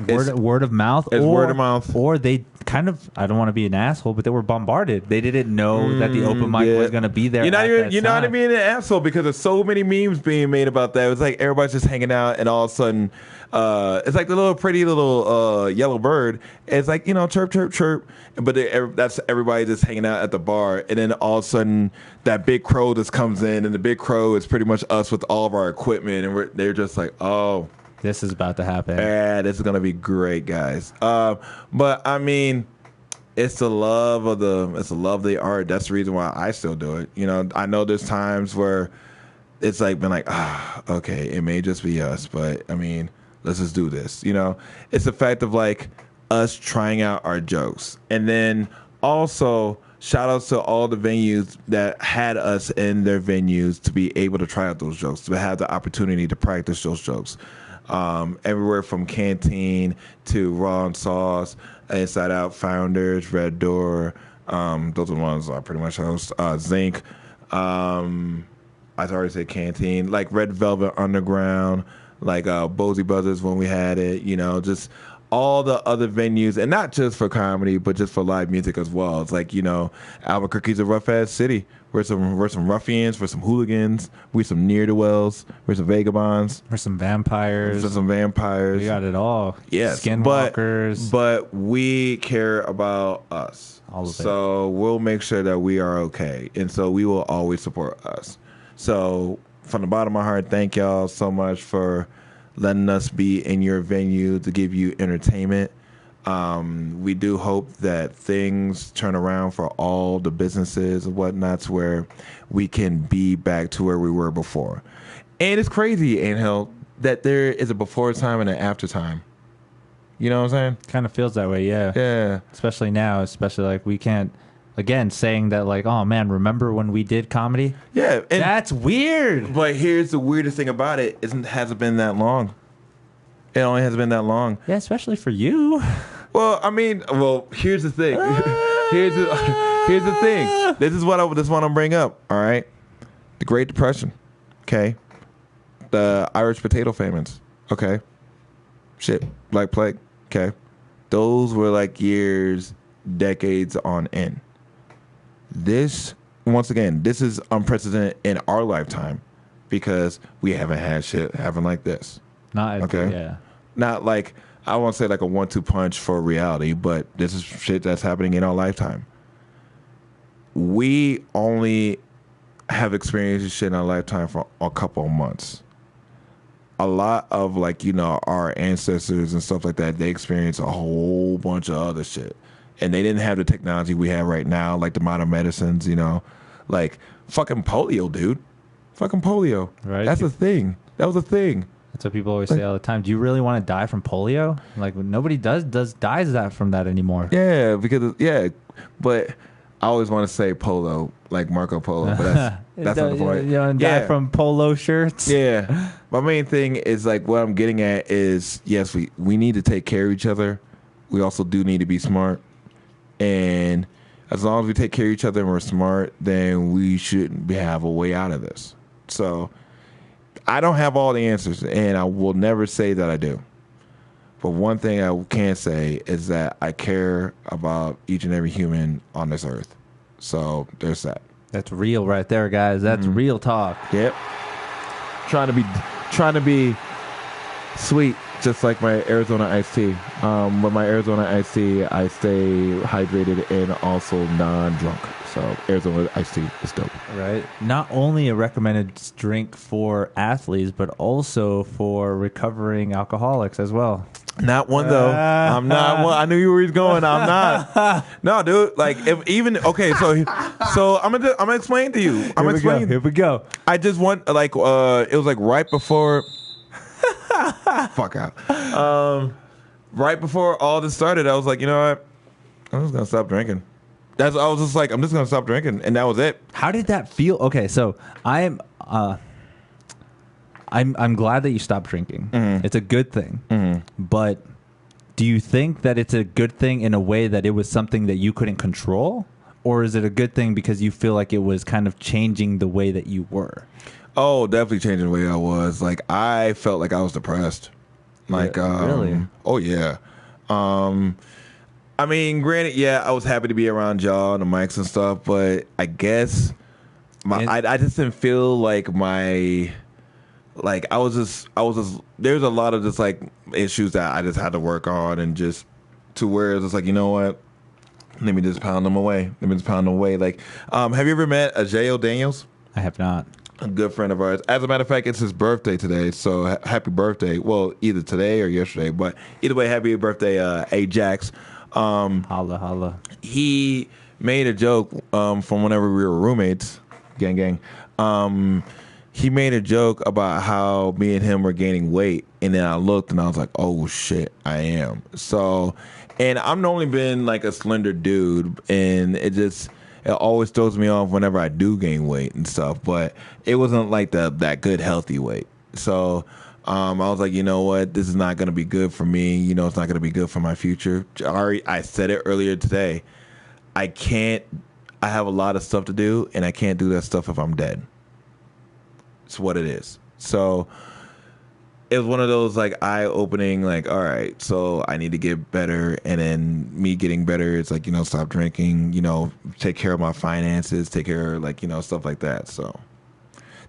word of mouth. It's word of mouth. Or they kind of, I don't want to be an asshole, but they were bombarded. They didn't know that the open mic was going to be there. You're not being an asshole because there's so many memes being made about that. It was like everybody's just hanging out, and all of a sudden, it's like the little pretty little yellow bird. It's like, chirp, chirp, chirp. But that's everybody just hanging out at the bar. And then all of a sudden, that big crow just comes in, and the big crow is pretty much us with all of our equipment. And they're just like, oh, this is about to happen. Yeah, this is gonna be great, guys. But I mean, it's the love of the art. That's the reason why I still do it. I know there's times where it's like been like, okay, it may just be us, but I mean, let's just do this. It's the fact of like us trying out our jokes, and then also shout outs to all the venues that had us in their venues to be able to try out those jokes, to have the opportunity to practice those jokes. Everywhere from Canteen to Raw and Sauce, Inside Out, Founders, Red Door. Those are the ones I pretty much host. Zinc. I already said Canteen. Like Red Velvet Underground. Like Bozy Buzzers when we had it. Just all the other venues. And not just for comedy, but just for live music as well. It's like, Albuquerque's a rough-ass city. We're some ruffians. We're some hooligans. We're some ne'er-do-wells. We're some vagabonds. We're some vampires. We're some vampires. We got it all. Yes. Skinwalkers. But we care about us. All of it. So we'll make sure that we are okay. And so we will always support us. So from the bottom of my heart, thank y'all so much for letting us be in your venue to give you entertainment. We do hope that things turn around for all the businesses and whatnots where we can be back to where we were before. And it's crazy, Angel, that there is a before time and an after time. You know what I'm saying? Kind of feels that way, yeah. Yeah. Especially now, like we can't, again, saying that like, oh man, remember when we did comedy? Yeah. That's weird. But here's the weirdest thing about it, it hasn't been that long. It only has been that long. Yeah, especially for you. Well, I mean, here's the thing. Here's the thing. This is what I'm bring up. All right, the Great Depression. Okay, the Irish potato famines. Okay, shit, Black Plague. Okay, those were like years, decades on end. This, once again, this is unprecedented in our lifetime because we haven't had shit happen like this. Not okay. Yeah. Not like, I won't say like a 1-2 punch for reality, but this is shit that's happening in our lifetime. We only have experienced this shit in our lifetime for a couple of months. A lot of like, our ancestors and stuff like that, they experienced a whole bunch of other shit. And they didn't have the technology we have right now, like the modern medicines, like fucking polio, dude. Fucking polio. Right. That's a thing. That was a thing. That's what people always say all the time. Do you really want to die from polio? Like nobody dies from that anymore. Yeah, but I always want to say polo, like Marco Polo, but that's not the point. You want to die from polo shirts? Yeah. My main thing is like what I'm getting at is yes, we need to take care of each other. We also do need to be smart, and as long as we take care of each other and we're smart, then we shouldn't have a way out of this. So I don't have all the answers, and I will never say that I do. But one thing I can say is that I care about each and every human on this earth. So there's that. That's real right there, guys. That's real talk. Yep. Trying to be Sweet, just like my Arizona iced tea. With my Arizona iced tea, I stay hydrated and also non-drunk. So Arizona iced tea is dope. Right. Not only a recommended drink for athletes, but also for recovering alcoholics as well. Not one though. I'm not one. I knew you were going. I'm not. No, dude. Like if even okay. So I'm gonna explain to you. Here we go. I just want like it was like right before. Fuck out. Right before all this started, I was like, you know what? I'm just gonna stop drinking. I was just like, I'm just gonna stop drinking, and that was it. How did that feel? Okay, so I'm glad that you stopped drinking. Mm-hmm. It's a good thing. Mm-hmm. But do you think that it's a good thing in a way that it was something that you couldn't control? Or is it a good thing because you feel like it was kind of changing the way that you were? Oh, definitely changing the way I was. Like, I felt like I was depressed. Like, really? Oh, yeah. I mean, granted, yeah, I was happy to be around y'all and the mics and stuff, but I guess I just didn't feel like my... Like I was just there's a lot of just like issues that I just had to work on, and just to where it's just like, you know what, let me just pound them away. Like, have you ever met Ajayo Daniels? I have not. A good friend of ours. As a matter of fact, it's his birthday today, so happy birthday. Well, either today or yesterday, but either way, happy birthday, Ajax. Holla. He made a joke from whenever we were roommates, gang. He made a joke about how me and him were gaining weight, and then I looked and I was like, oh shit, I am. So, and I've normally been like a slender dude, and it always throws me off whenever I do gain weight and stuff, but it wasn't like that good healthy weight. So I was like, you know what, this is not going to be good for me. You know, it's not going to be good for my future. I said it earlier today. I have a lot of stuff to do, and I can't do that stuff if I'm dead. It's what it is. So it was one of those like eye-opening, like, all right, so I need to get better. And then me getting better, it's like, you know, stop drinking, you know, take care of my finances, take care of, like, you know, stuff like that. So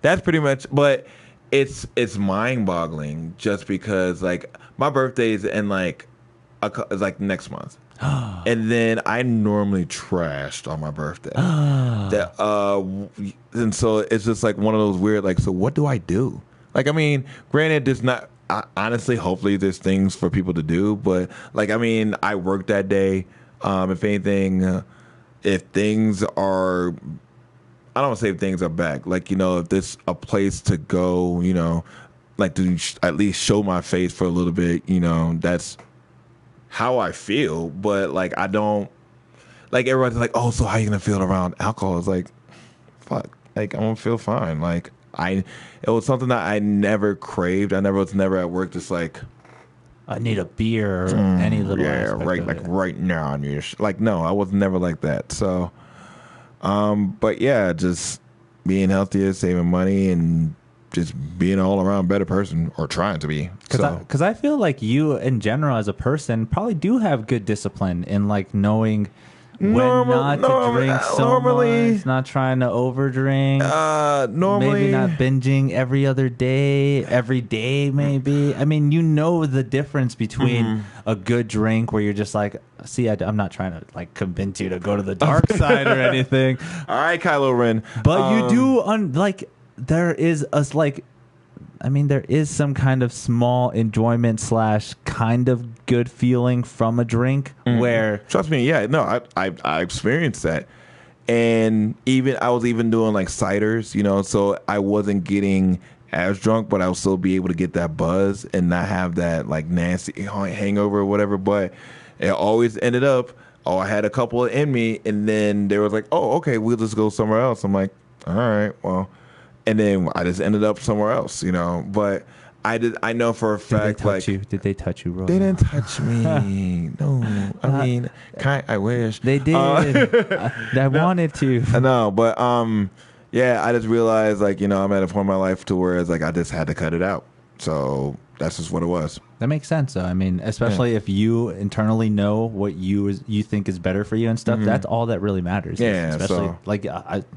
that's pretty much, but it's mind-boggling just because like my birthday is in like it's like next month. And then I normally trashed on my birthday. And so it's just like one of those weird, like, so what do I do? Like, I mean, granted, there's not, honestly, hopefully there's things for people to do. But, like, I mean, I worked that day. If anything, if things are, I don't want to say if things are back. Like, you know, if there's a place to go, you know, like to at least show my face for a little bit, you know, that's how I feel. But like I don't, like everyone's like, oh, so how you gonna feel around alcohol? It's like, fuck, like I'm gonna feel fine. Like it was something that I never craved. I was never at work just like, I need a beer or any little right, like right now. I need like, no, I was never like that. So but yeah, just being healthier, saving money, and just being an all-around better person, or trying to be. Because I feel like you, in general, as a person, probably do have good discipline in like knowing when not to drink so much, not trying to overdrink. Normally, maybe not binging every day, maybe. I mean, you know the difference between a good drink where you're just like, see, I'm not trying to like convince you to go to the dark side or anything. All right, Kylo Ren. But you do, there is there is some kind of small enjoyment / kind of good feeling from a drink where... Trust me, yeah, no, I experienced that. And I was even doing like ciders, you know, so I wasn't getting as drunk, but I would still be able to get that buzz and not have that like nasty hangover or whatever. But it always ended up, I had a couple in me, and then they was like, oh, okay, we'll just go somewhere else. I'm like, all right, well... And then I just ended up somewhere else, you know. But I know for a fact, Did they touch you, bro? They didn't touch me. No, I mean, I wish they did. I wanted to. I know, but yeah, I just realized, like, you know, I'm at a point in my life to where it's like I just had to cut it out. So that's just what it was. That makes sense, though. I mean, especially if you internally know what you think is better for you and stuff. That's all that really matters. Yeah, especially like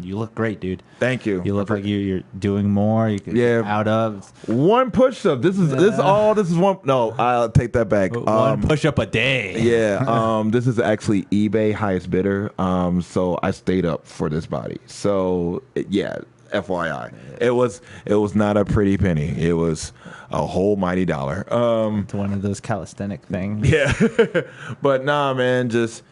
you look great, dude. Thank you. You look like you're doing more. You can out of one push up. This is all. This is one. No, I'll take that back. One push up a day. Yeah. This is actually eBay highest bidder. So I stayed up for this body. So yeah. FYI, it was not a pretty penny. It was a whole mighty dollar. It's one of those calisthenic things. Yeah, but nah, man, just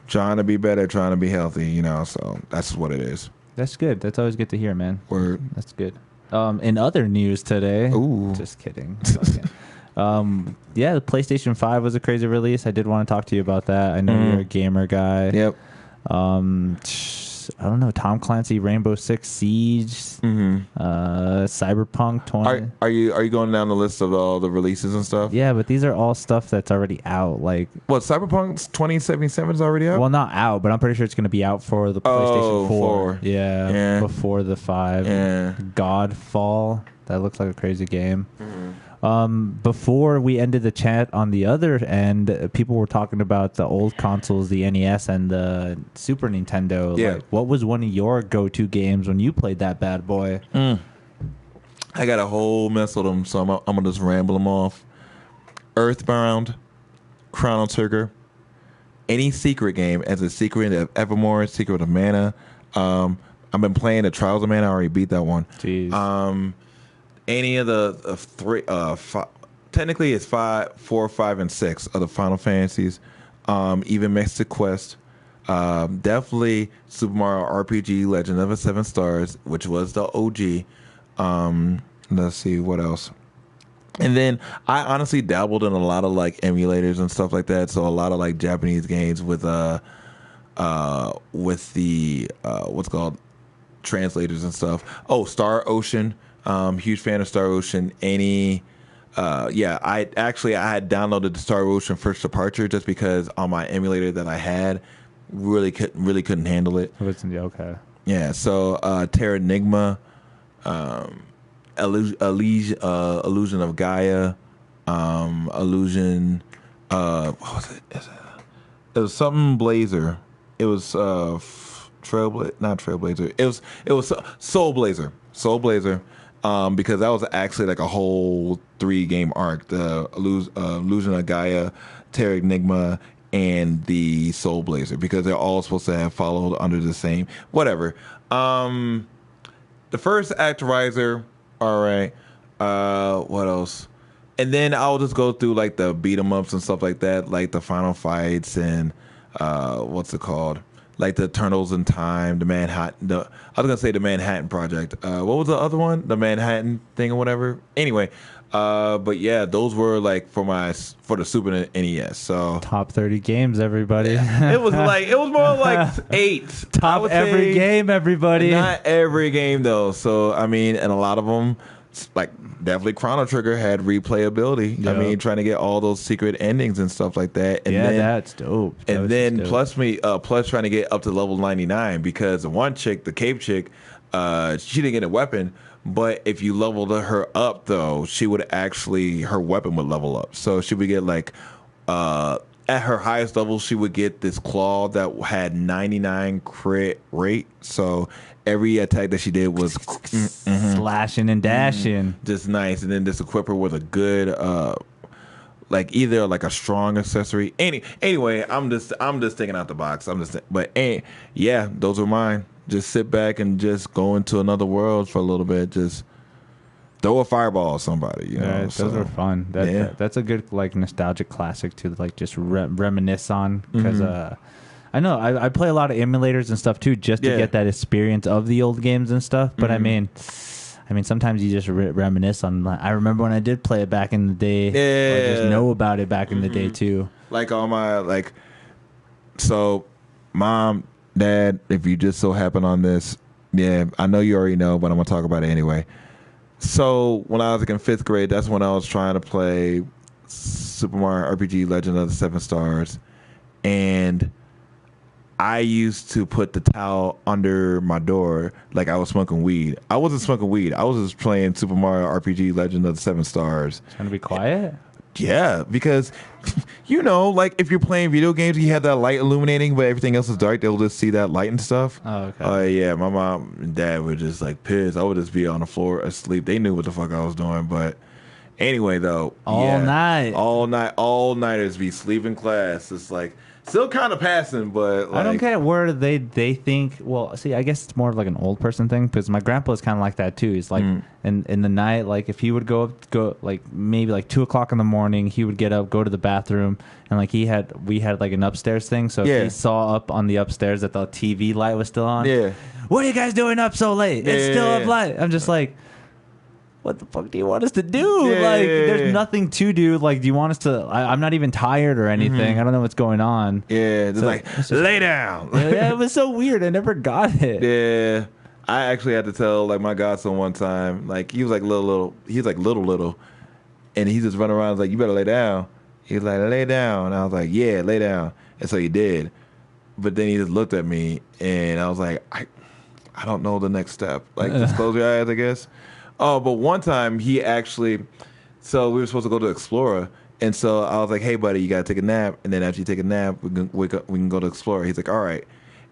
trying to be better, trying to be healthy. You know, so that's what it is. That's good. That's always good to hear, man. Word. That's good. In other news today, ooh, just kidding. Yeah, the PlayStation 5 was a crazy release. I did want to talk to you about that. I know you're a gamer guy. Yep. I don't know, Tom Clancy, Rainbow Six Siege, Cyberpunk 20. Are you going down the list of all the releases and stuff? Yeah, but these are all stuff that's already out. Like, what, Cyberpunk 2077 is already out? Well, not out, but I'm pretty sure it's going to be out for the PlayStation 4. Yeah, before the 5. Yeah. Godfall, that looks like a crazy game. Before we ended the chat on the other end, people were talking about the old consoles, the NES and the Super Nintendo. Yeah. Like, what was one of your go-to games when you played that bad boy? I got a whole mess of them, so I'm going to just ramble them off. Earthbound, Chrono Trigger, any secret game, as a Secret of Evermore, Secret of Mana. I've been playing the Trials of Mana. I already beat that one. Jeez. Any of the three, technically it's 4, 5, and 6 of the Final Fantasies, even Mystic Quest, definitely Super Mario RPG Legend of the Seven Stars, which was the OG. Let's see what else. And then I honestly dabbled in a lot of like emulators and stuff like that. So a lot of like Japanese games with the what's called translators and stuff. Oh, Star Ocean. Huge fan of Star Ocean. I had downloaded the Star Ocean First Departure just because on my emulator that I had really couldn't handle it. Okay. Yeah. So Terranigma, Illusion of Gaia, Illusion. What was it? It was something Blazer. It was not Trailblazer. It was Soul Blazer. Soul Blazer. Because that was actually like a whole 3-game arc: the Illusion of Gaia, Terranigma, and the Soul Blazer. Because they're all supposed to have followed under the same whatever. The first Actorizer, all right. What else? And then I'll just go through like the beat 'em ups and stuff like that, like the Final Fights and what's it called? Like the Eternals in Time, the Manhattan. I was gonna say the Manhattan Project. What was the other one? The Manhattan thing or whatever. Anyway, but yeah, those were like for the Super NES. So top 30 games, everybody. It was more like 8. Top every game, everybody. Not every game though. So I mean, and a lot of them, like definitely Chrono Trigger had replayability. Yep. I mean, trying to get all those secret endings and stuff like that. And then, that's dope. Plus trying to get up to level 99 because the one chick, the cave chick, she didn't get a weapon. But if you leveled her up though, her weapon would level up. So she would get like at her highest level, she would get this claw that had 99 crit rate. So every attack that she did was slashing and dashing, just nice. And then just equip her with a good, like either like a strong accessory. Anyway, I'm just thinking out the box. Yeah, those are mine. Just sit back and just go into another world for a little bit. Just throw a fireball at somebody. You know, those are fun. That's a good like nostalgic classic to like just reminisce on because I know I play a lot of emulators and stuff too just to get that experience of the old games and stuff. But I mean sometimes you just reminisce on. I remember when I did play it back in the day. Or just know about it back in the day too. Like all my so mom, dad, if you just so happen on this, I know you already know, but I'm gonna talk about it anyway. So when I was in 5th grade, that's when I was trying to play Super Mario RPG Legend of the Seven Stars, and I used to put the towel under my door like I was smoking weed. I wasn't smoking weed. I was just playing Super Mario RPG Legend of the Seven Stars. Trying to be quiet? Yeah, because, you know, like if you're playing video games, you have that light illuminating, but everything else is dark. They'll just see that light and stuff. Oh, okay. Yeah, my mom and dad were just like pissed. I would just be on the floor asleep. They knew what the fuck I was doing, but anyway, though. All nighters be sleeping class. It's like still kind of passing, but like, I don't get where they think. Well, see, I guess it's more of like an old person thing because my grandpa is kind of like that too. He's like in the night, like if he would go like maybe like 2:00 in the morning, he would get up, go to the bathroom, and like we had like an upstairs thing. So if he saw up on the upstairs that the TV light was still on. Yeah. What are you guys doing up so late? It's still up light. I'm just like, what the fuck do you want us to do? There's nothing to do. Like, do you want us to? I'm not even tired or anything. I don't know what's going on. Yeah, just lay down. Yeah, it was so weird. I never got it. Yeah, I actually had to tell like my godson one time. Like he was like little. He's like little, and he just running around. I was like, you better lay down. He was like, lay down. And I was like, yeah, lay down. And so he did. But then he just looked at me, and I was like, I don't know the next step. Like, just close your eyes, I guess. Oh, but one time he actually, so we were supposed to go to Explorer, and so I was like, "Hey, buddy, you gotta take a nap, and then after you take a nap, we can wake up, we can go to Explorer." He's like, "All right,"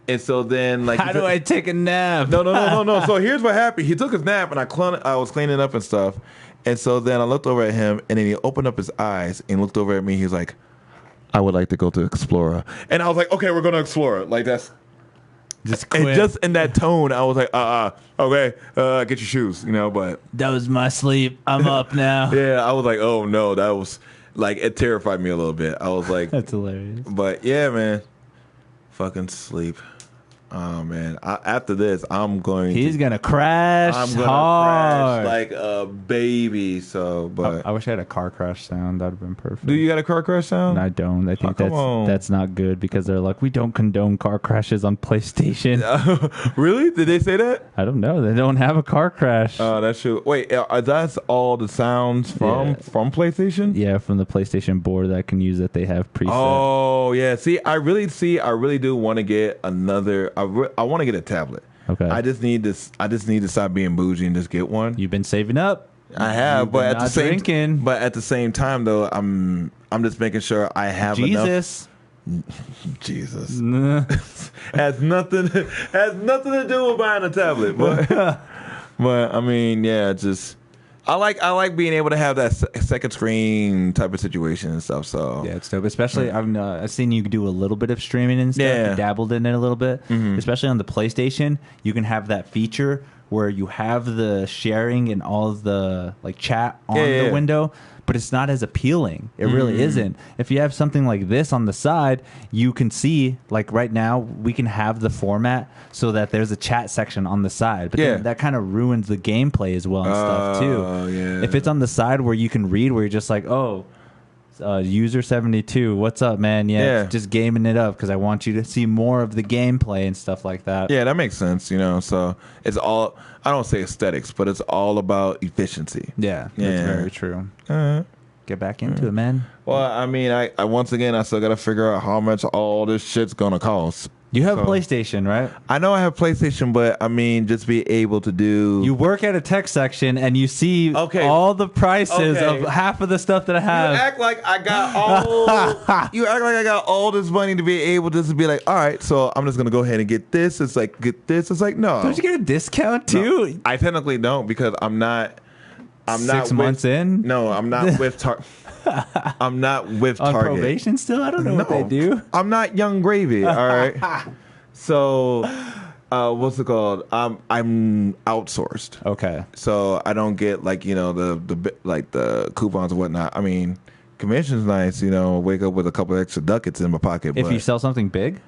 and so then like, how do I take a nap? No. So here's what happened. He took his nap, and I was cleaning up and stuff, and so then I looked over at him, and then he opened up his eyes and looked over at me. He was like, "I would like to go to Explorer," and I was like, "Okay, we're going to Explorer." Like that's. And just in that tone, I was like, okay, get your shoes, you know, but. That was my sleep. I'm up now. Yeah, I was like, oh no, that was, like, it terrified me a little bit. I was like. That's hilarious. But yeah, man, fucking sleep. Oh man! After this, He's gonna crash. I'm gonna hard. crash like a baby. So, but I wish I had a car crash sound. That'd have been perfect. Do you got a car crash sound? I don't. I think that's not good because they're like, we don't condone car crashes on PlayStation. Really? Did they say that? I don't know. They don't have a car crash. Oh, that's true. Wait, that's all the sounds from PlayStation? Yeah, from the PlayStation board that I can use that they have preset. Oh yeah. I really do want to get another. I want to get a tablet. Okay. I just need to stop being bougie and just get one. You've been saving up. I have, but at the same time though, I'm just making sure I have enough. Jesus has nothing to do with buying a tablet, but I mean, yeah, just. I like being able to have that second screen type of situation and stuff. So yeah, it's dope. Especially I've seen you do a little bit of streaming and stuff. Yeah. You dabbled in it a little bit. Especially on the PlayStation, you can have that feature where you have the sharing and all of the like chat on the window, but it's not as appealing. It really isn't. If you have something like this on the side, you can see, like right now, we can have the format so that there's a chat section on the side. But then that kind of ruins the gameplay as well and stuff too. Yeah. If it's on the side where you can read, where you're just like, user 72, what's up, man? Just gaming it up because I want you to see more of the gameplay and stuff like that. Yeah, that makes sense, you know. So it's all, I don't say aesthetics, but it's all about efficiency. Yeah, that's very true. Get back into it, man. Well, I mean, I once again, I still got to figure out how much all this shit's going to cost. You have a PlayStation, right? I know I have PlayStation, but I mean, just be able to do. You work at a tech section and you see all the prices of half of the stuff that I have. You act like I got all this money to be able to just be like, all right, so I'm just gonna go ahead and get this. It's like no. Don't you get a discount too? No, I technically don't because I'm not 6 months in. No, I'm not with I'm not with on Target. Probation still? I don't know what they do. I'm not Young Gravy. All right. So, what's it called? I'm outsourced. Okay. So I don't get like the coupons and whatnot. I mean, commission's nice. You know, wake up with a couple extra ducats in my pocket. If you sell something big.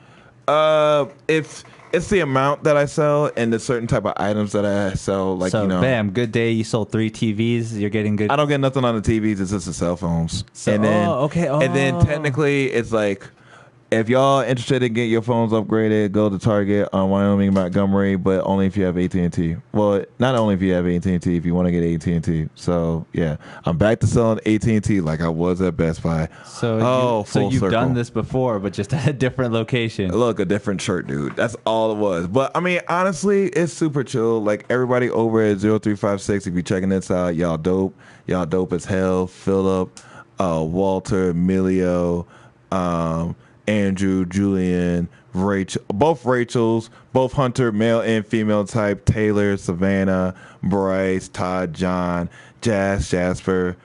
If it's the amount that I sell and the certain type of items that I sell, like, so, bam, good day. You sold 3 TVs. You're getting good. I don't get nothing on the TVs. It's just the cell phones. So, and then technically it's like If y'all interested in getting your phones upgraded, go to Target on Wyoming, Montgomery, but only if you have AT&T. Well, not only if you have AT&T, if you want to get AT&T. So, yeah, I'm back to selling AT&T like I was at Best Buy. So, you've circle. done this before, but just at a different location. Look, a different shirt, dude. That's all it was. But, I mean, honestly, it's super chill. Like, everybody over at 0356, if you're checking this out, y'all dope. Y'all dope as hell. Philip, Walter, Emilio, Andrew, Julian, Rachel, both Rachels, both Hunter, male and female type, Taylor, Savannah, Bryce, Todd, John, Jasper,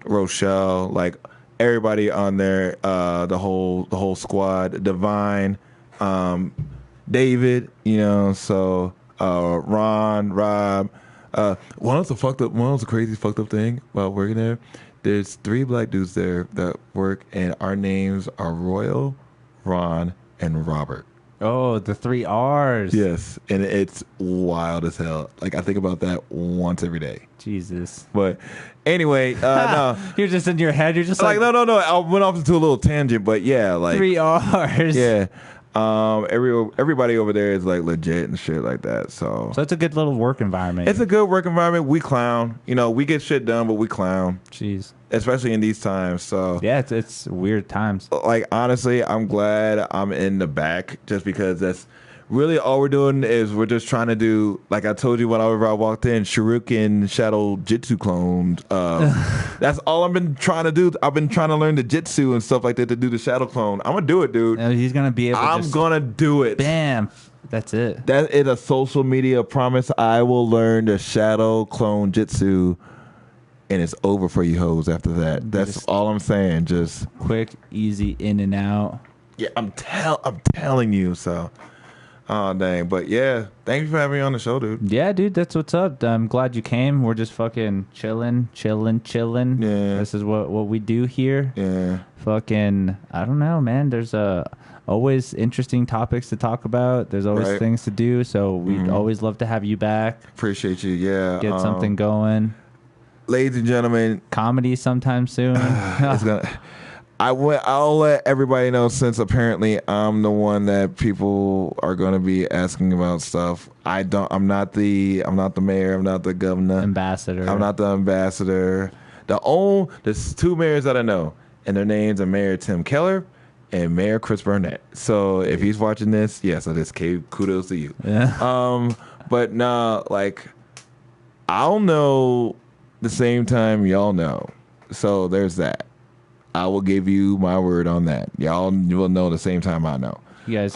Rochelle, like everybody on there, the whole squad, Divine, David, so Ron, Rob. One of the crazy fucked up thing about working there. There's 3 black dudes there that work, and our names are Royal, Ron, and Robert. Oh, the 3 R's. Yes, and it's wild as hell. Like, I think about that once every day. Jesus. But anyway, no. You're just in your head. You're just like no. I went off into a little tangent, but yeah, like 3 R's. Yeah. Everybody over there is like legit and shit like that. So it's a good little work environment. It's a good work environment. We clown. We get shit done, but we clown. Jeez. Especially in these times. So yeah, it's weird times. Like, honestly, I'm glad I'm in the back just because that's really all we're doing is we're just trying to do, like I told you whenever I walked in, Shuriken Shadow Jitsu clone. That's all I've been trying to do. I've been trying to learn the Jitsu and stuff like that to do the Shadow clone. I'm going to do it, dude. He's going to be able to I'm going to do it. Bam. That's it. That is a social media promise. I will learn the Shadow clone Jitsu, and it's over for you hoes after that. That's just all I'm saying. Just quick, easy, in and out. Yeah, I'm telling you, so... Oh, dang. But yeah, thank you for having me on the show, dude. Yeah, dude, that's what's up. I'm glad you came. We're just fucking chilling. Yeah. This is what we do here. Yeah. Fucking, I don't know, man. There's always interesting topics to talk about. There's always things to do. So we'd always love to have you back. Appreciate you. Yeah. Get something going. Ladies and gentlemen. Comedy sometime soon. I'll let everybody know, since apparently I'm the one that people are going to be asking about stuff. I'm not the mayor. I'm not the governor. Ambassador. I'm not the ambassador. There's 2 mayors that I know, and their names are Mayor Tim Keller and Mayor Chris Burnett. So if he's watching this, yes, I just gave kudos to you. Yeah. But nah, like, I'll know the same time y'all know. So there's that. I will give you my word on that. Y'all will know the same time I know. You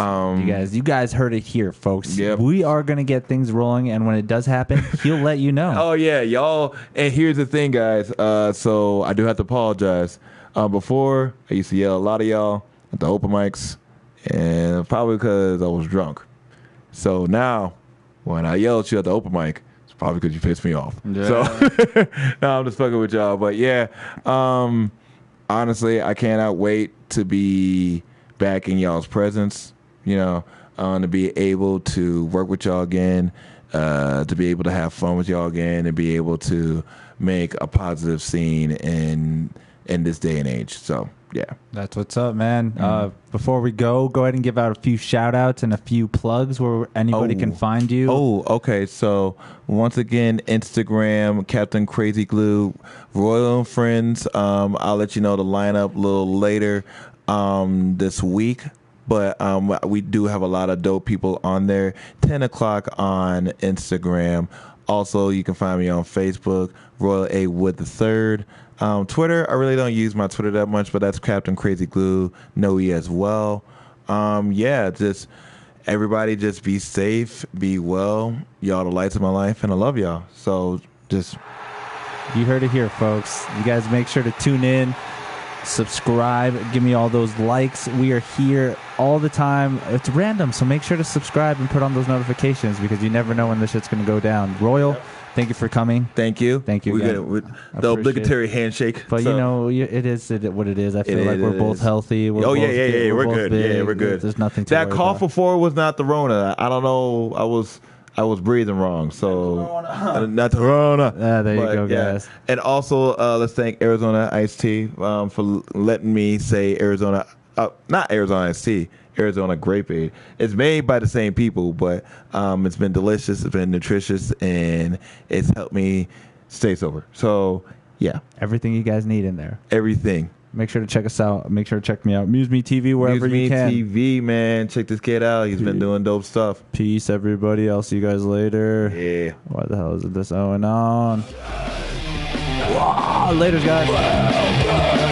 guys heard it here, folks. Yep. We are gonna get things rolling, and when it does happen, he'll let you know. Oh yeah, y'all. And here's the thing, guys. So I do have to apologize. Before, I used to yell a lot of y'all at the open mics, and probably because I was drunk. So now, when I yell at you at the open mic, it's probably because you pissed me off. Yeah. So now I'm just fucking with y'all. But yeah. Honestly, I cannot wait to be back in y'all's presence, to be able to work with y'all again, to be able to have fun with y'all again, and be able to make a positive scene in this day and age. So, yeah. That's what's up, man. Before we go ahead and give out a few shout-outs and a few plugs where anybody can find you. Oh, okay. So, once again, Instagram, Captain Crazy Glue, Royal and Friends. I'll let you know the lineup a little later this week. But we do have a lot of dope people on there. 10 o'clock on Instagram. Also, you can find me on Facebook, Royal A. Wood III. Twitter, I really don't use my Twitter that much, but that's Captain Crazy Glue, Noe as well. Just everybody just be safe, be well. Y'all the lights of my life, and I love y'all. So just... You heard it here, folks. You guys make sure to tune in, subscribe, give me all those likes. We are here all the time. It's random, so make sure to subscribe and put on those notifications because you never know when this shit's going to go down. Royal, thank you for coming. Thank you. Thank you. We get it. The obligatory handshake. But it is what it is. I feel like we're both healthy. We're good. Big. Yeah, we're good. There's nothing to that worry cough about. before was not the Rona. I don't know. I was breathing wrong, so not the Rona. There you go, guys. And also, let's thank Arizona Iced Tea for letting me say Arizona not Arizona iced tea, Arizona grapeade. It's made by the same people, but it's been delicious, it's been nutritious, and it's helped me stay sober. So, yeah. Everything you guys need in there. Everything. Make sure to check us out. Make sure to check me out. MuseMe TV, wherever you can. MuseMe TV, man. Check this kid out. He's been doing dope stuff. Peace, everybody. I'll see you guys later. Yeah. Why the hell is this going on? Wow, later, guys.